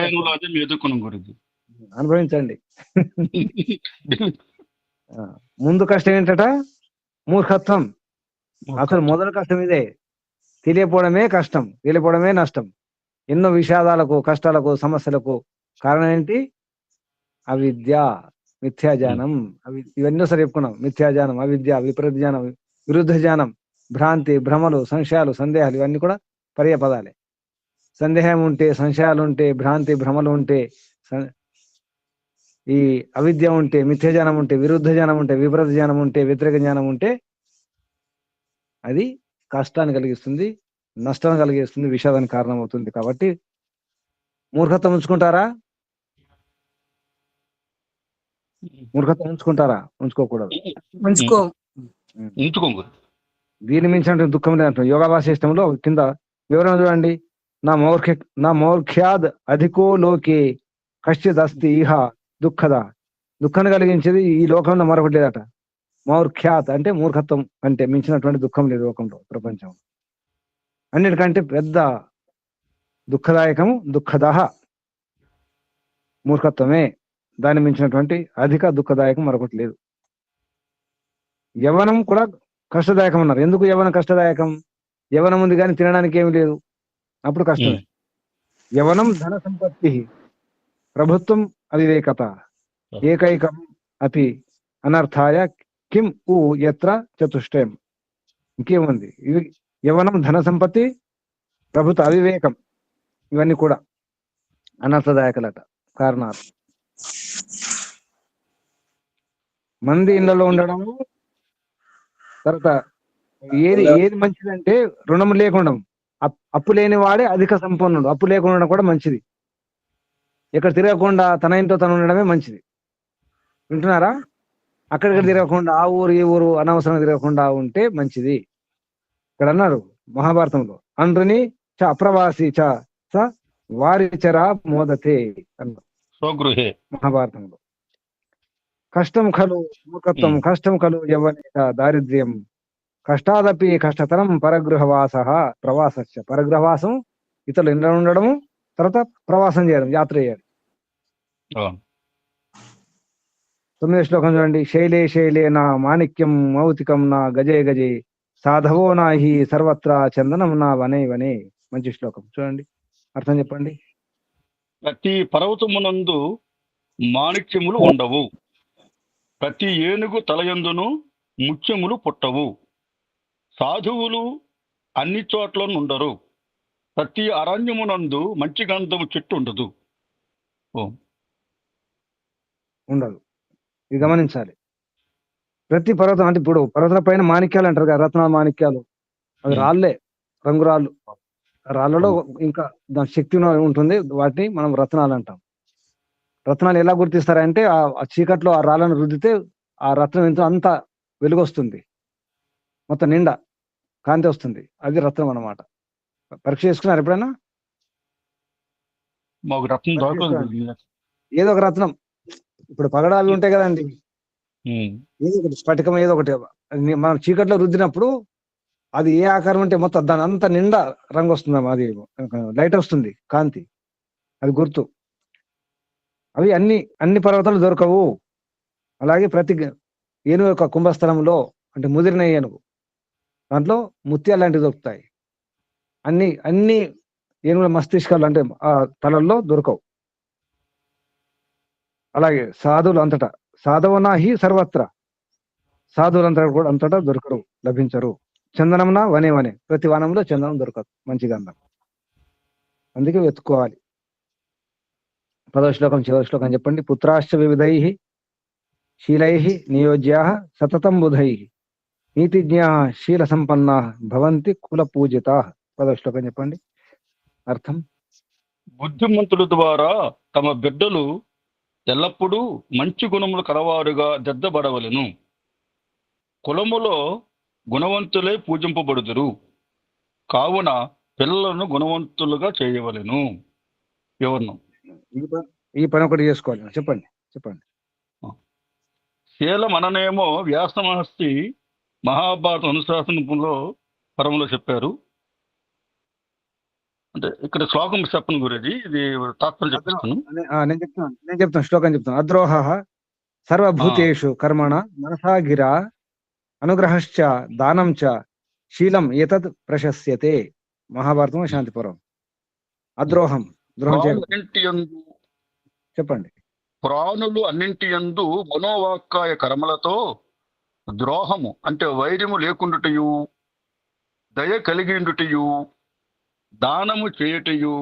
అనుభవించండి. ముందు కష్టం ఏంటట? మూర్ఖత్వం. అసలు మొదటి కష్టం ఇదే. తెలియపోవడమే కష్టం, తెలియపోవడమే నష్టం. ఎన్నో విషాదాలకు, కష్టాలకు, సమస్యలకు కారణం ఏంటి? అవిద్య, మిథ్యాజ్ఞానం. ఇవన్నీ సరే చెప్పుకున్నాం. మిథ్యాజ్ఞానం, అవిద్య, విపరీత జ్ఞానం, విరుద్ధ జ్ఞానం, భ్రాంతి, భ్రమలు, సంశయాలు, సందేహాలు, ఇవన్నీ కూడా పర్యాయ పదాలే. సందేహం ఉంటే, సంశయాలు ఉంటే, భ్రాంతి, భ్రమలు ఉంటే, ఈ అవిద్య ఉంటే, మిథ్యాజ్ఞానం ఉంటే, విరుద్ధ జ్ఞానం ఉంటే, విపరీత జ్ఞానం ఉంటే, వ్యతిరేక జ్ఞానం ఉంటే అది కష్టాన్ని కలిగిస్తుంది, నష్టాన్ని కలిగిస్తుంది, విషాదానికి కారణం అవుతుంది. కాబట్టి మూర్ఖత్వం ఉంచుకుంటారా? మూర్ఖత్వం ఉంచుకుంటారా? ఉంచుకోకూడదు. దీని మించిన దుఃఖం లేదంటాం. యోగా వాసిష్టంలో కింద వివరణ చూడండి. నా మౌర్ఖ్యాద్ అధికో లోకే కశ్చిద్ అస్తి ఇహ దుఃఖద. దుఃఖాన్ని కలిగించేది ఈ లోకంలో మరొకటి లేదట. మౌర్ఖ్యాత్ అంటే మూర్ఖత్వం అంటే మించినటువంటి దుఃఖం లేదు లోకంలో, ప్రపంచం. అన్నిటికంటే పెద్ద దుఃఖదాయకము దుఃఖదహ మూర్ఖత్వమే. దాన్ని మించినటువంటి అధిక దుఃఖదాయకం మరొకటి లేదు. యవ్వనం కూడా కష్టదాయకం అన్నారు. ఎందుకు యవ్వనం కష్టదాయకం? యవ్వనం ఉంది కానీ తినడానికి ఏమి లేదు, అప్పుడు కష్టమే. యవ్వనం ధన సంపత్తి, ప్రభుత్వం అవివేకత, ఏకైకం అపి అనర్థాయ కిం ఊ యత్ర చతుష్టయం. ఇంకేముంది? యవ్వనం, ధన సంపత్తి, ప్రభుత్వ అవివేకం, ఇవన్నీ కూడా అనర్థదాయకలట, కారణాలు. మంది ఇళ్లలో ఉండడము, తర్వాత ఏది మంచిదంటే రుణం లేకుండా, అప్పు లేని వాడే అధిక సంపన్నుడు. అప్పు లేకుండా ఉండడం కూడా మంచిది. ఇక్కడ తిరగకుండా తన ఇంట్లో తను ఉండడమే మంచిది. వింటున్నారా? అక్కడిక్కడ తిరగకుండా, ఆ ఊరు ఈ ఊరు అనవసరంగా తిరగకుండా ఉంటే మంచిది. ఇక్కడ అన్నారు మహాభారతంలో, అండ్రుని చ అప్రవాసి చ స వారిచరా మోదతే అన్నారు మహాభారతంలో. కష్టం ఖలు మూర్ఖత్వం, కష్టం ఖలు యవ్వనేత దారిద్ర్యం, కష్టాదపి కష్టతరం పరగృహవాస ప్రవాస. పరగృహవాసం ఇతరులు ఇంట్లో ఉండడము, తర్వాత ప్రవాసం చేయడం, యాత్ర చేయడం. 9వ శ్లోకం చూడండి. శైలే శైలే నా మాణిక్యం మౌతికం నా గజే గజే సాధవో నాహి సర్వత్ర చందనం నా వనే వనే. మంచి శ్లోకం చూడండి, అర్థం చెప్పండి. ప్రతి పర్వతమునందు మాణిక్యములు ఉండవు, ప్రతి ఏనుగు తలయందును ముత్యములు పుట్టవు, సాధువులు అన్ని చోట్ల ఉండరు, ప్రతి అరణ్యమునందు మంచి గంధము చెట్టు ఉండదు. ఉండదు. ఇది గమనించాలి. ప్రతి పర్వతం అంటే ఇప్పుడు పర్వతాల పైన మాణిక్యాలు అంటారు కదా, రత్నాల మాణిక్యాలు, అవి రాళ్ళే, రంగురాళ్ళు. రాళ్ళలో ఇంకా దాని శక్తి ఉంటుంది, వాటిని మనం రత్నాలు అంటాం. రత్నాలు ఎలా గుర్తిస్తారంటే ఆ చీకట్లో ఆ రాళ్ళను రుద్దితే ఆ రత్నం ఎంతో అంత వెలుగు వస్తుంది, మొత్తం నిండా కాంతి వస్తుంది, అది రత్నం అన్నమాట. పరీక్ష చేసుకున్నారు ఎప్పుడైనా? మాకు రత్నం దొరకదు. ఏదో ఒక రత్నం, ఇప్పుడు పగడాలు ఉంటాయి కదండి, ఏదో ఒకటి స్ఫటికం, ఏదో ఒకటి మనం చీకట్లో రుద్దినప్పుడు అది ఏ ఆకారం ఉంటే మొత్తం దాని అంత నిండా రంగు వస్తుంది, అది లైట్ వస్తుంది, కాంతి, అది గుర్తు. అవి అన్ని పర్వతాలు దొరకవు. అలాగే ప్రతి ఏనుగు యొక్క కుంభస్థలంలో అంటే ముదిరిన ఏనుగు దాంట్లో ముత్యాలు లాంటివి దొరుకుతాయి. అన్ని ఏనుగుల మస్తిష్కాలు అంటే ఆ తలల్లో దొరకవు. అలాగే సాధువులు అంతటా, సాధవనాహి సర్వత్ర, సాధువులంతా కూడా అంతటా దొరకరు, లభించరు. చందనంన వనే వనే, ప్రతి వనంలో చందనం దొరకదు, మంచి గంధం, అందుకే వెతుక్కోవాలి. 10వ శ్లోకం చివరి శ్లోకం చెప్పండి. పుత్రాశ్చ వివిధై శీలై నియోజ్యా సతతం బుధై నీతిజ్ఞా శీల సంపన్నా భవంతి కుల పూజితా. 10వ శ్లోకం చెప్పండి అర్థం. బుద్ధిమంతుల ద్వారా తమ బిడ్డలు ఎల్లప్పుడూ మంచి గుణములు కలవారుగా దిద్దబడవలెను. కులములో గుణవంతులే పూజింపబడుదురు, కావున పిల్లలను గుణవంతులుగా చేయవలెను. వివరణం. ఈ పని ఒకటి చేసుకోవాలి. చెప్పండి. శీలం అననేమో వ్యాస మహర్షి మహాభారత అనుశాసనంలో పరంలో చెప్పారు. అంటే ఇక్కడ శ్లోకం చెప్పను గురించి, ఇది తాత్పర్యం చెప్పిస్తాను. నేను చెప్తాను శ్లోకం చెప్తాను. అద్రోహ సర్వభూతేషు కర్మణ మనసా గిరా అనుగ్రహశ్చ దానం చ శీలం ఏతద్ ప్రశస్యతే. మహాభారతం శాంతిపురం. అద్రోహం, ద్రోహం చేయడం. చెప్పండి. ప్రాణులు అన్నింటి యందు మనోవాక్కాయ కర్మలతో ద్రోహము అంటే వైర్యము లేకుండుటయు, దయ కలిగిండుటయు, దానము చేయుటయు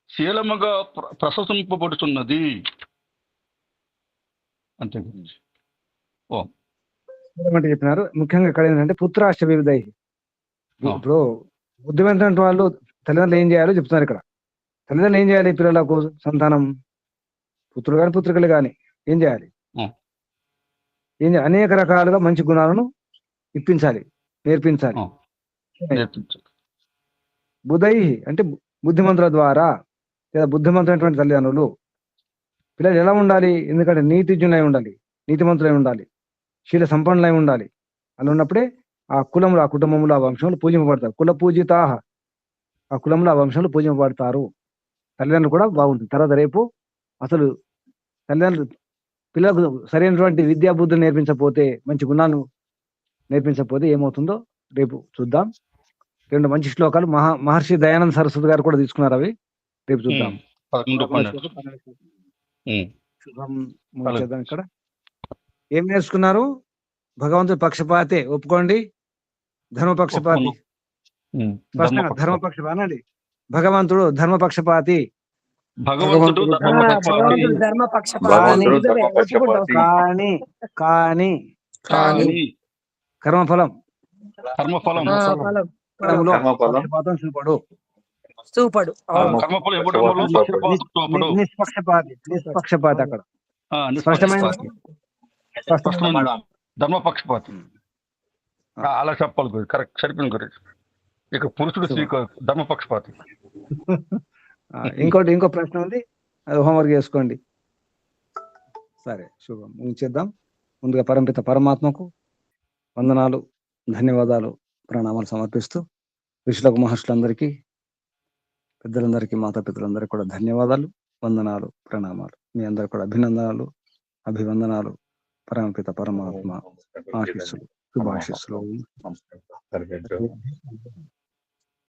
శీలముగా ప్రశంసింపబడుతున్నది. అంతే గురించి. అంటే చెప్పినారు. ముఖ్యంగా ఇక్కడ ఏంటంటే పుత్రాశ్చ వివిధై. ఇప్పుడు బుద్ధిమంతులైన వాళ్ళు తల్లిదండ్రులు ఏం చేయాలో చెప్తున్నారు ఇక్కడ. తల్లిదండ్రులు ఏం చేయాలి? పిల్లలకు సంతానం, పుత్రులు కానీ పుత్రికలు కానీ ఏం చేయాలి? అనేక రకాలుగా మంచి గుణాలను ఇప్పించాలి, నేర్పించాలి. బుధై అంటే బుద్ధిమంతుల ద్వారా, లేదా బుద్ధిమంతులైనటువంటి తల్లిదండ్రులు. పిల్లలు ఎలా ఉండాలి? ఎందుకంటే నీతిజ్ఞులై ఉండాలి, నీతిమంతులై ఉండాలి, శీల సంపన్నులై ఉండాలి. అలా ఉన్నప్పుడే ఆ కులంలో, ఆ కుటుంబంలో, ఆ వంశంలో పూజింపబడతారు. కుల పూజితాహ, ఆ కులంలో, ఆ వంశంలో పూజింపబడతారు. తల్లిదండ్రులు కూడా బాగుంటుంది. తర్వాత రేపు అసలు తల్లిదండ్రులు పిల్లలకు సరైనటువంటి విద్యా బుద్ధులు నేర్పించకపోతే, మంచి గుణాలు నేర్పించకపోతే ఏమవుతుందో రేపు చూద్దాం. 2 మంచి శ్లోకాలు మహర్షి దయానంద సరస్వతి గారు కూడా తీసుకున్నారు, అవి రేపు చూద్దాం. శుభం. ఇక్కడ ఏం నేర్చుకున్నారు? భగవంతుడు పక్షపాతే, ఒప్పుకోండి. ధర్మపక్షపాతి, స్పష్టంగా ధర్మపక్షపాతి అనండి. భగవంతుడు ధర్మపక్షపాతి. భగవంతుడు కానీ కర్మఫలం చూపడు. నిష్పక్షపాతి అక్కడ స్పష్టమైన ధర్మపక్షపాతి. అలా చెప్పాలి. కరెక్ట్, సరిపోయింది గురించి. ఇక పురుషుడు ధర్మపక్షపాతి. ఇంకో ప్రశ్న ఉంది, అది హోంవర్క్ చేసుకోండి. సరే, శుభం. ఉంచేద్దాం. ముందుగా పరంపిత పరమాత్మకు వందనాలు, ధన్యవాదాలు, ప్రణామాలు సమర్పిస్తూ ఋషులకు, మహర్షులందరికీ, పెద్దలందరికీ, మాతాపితలందరికీ కూడా ధన్యవాదాలు, వందనాలు, ప్రణామాలు. మీ అందరు కూడా అభినందనాలు, అభివందనాలు. పరమపిత పరమాత్మ ఆశీస్సులు, శుభాశీస్సులు.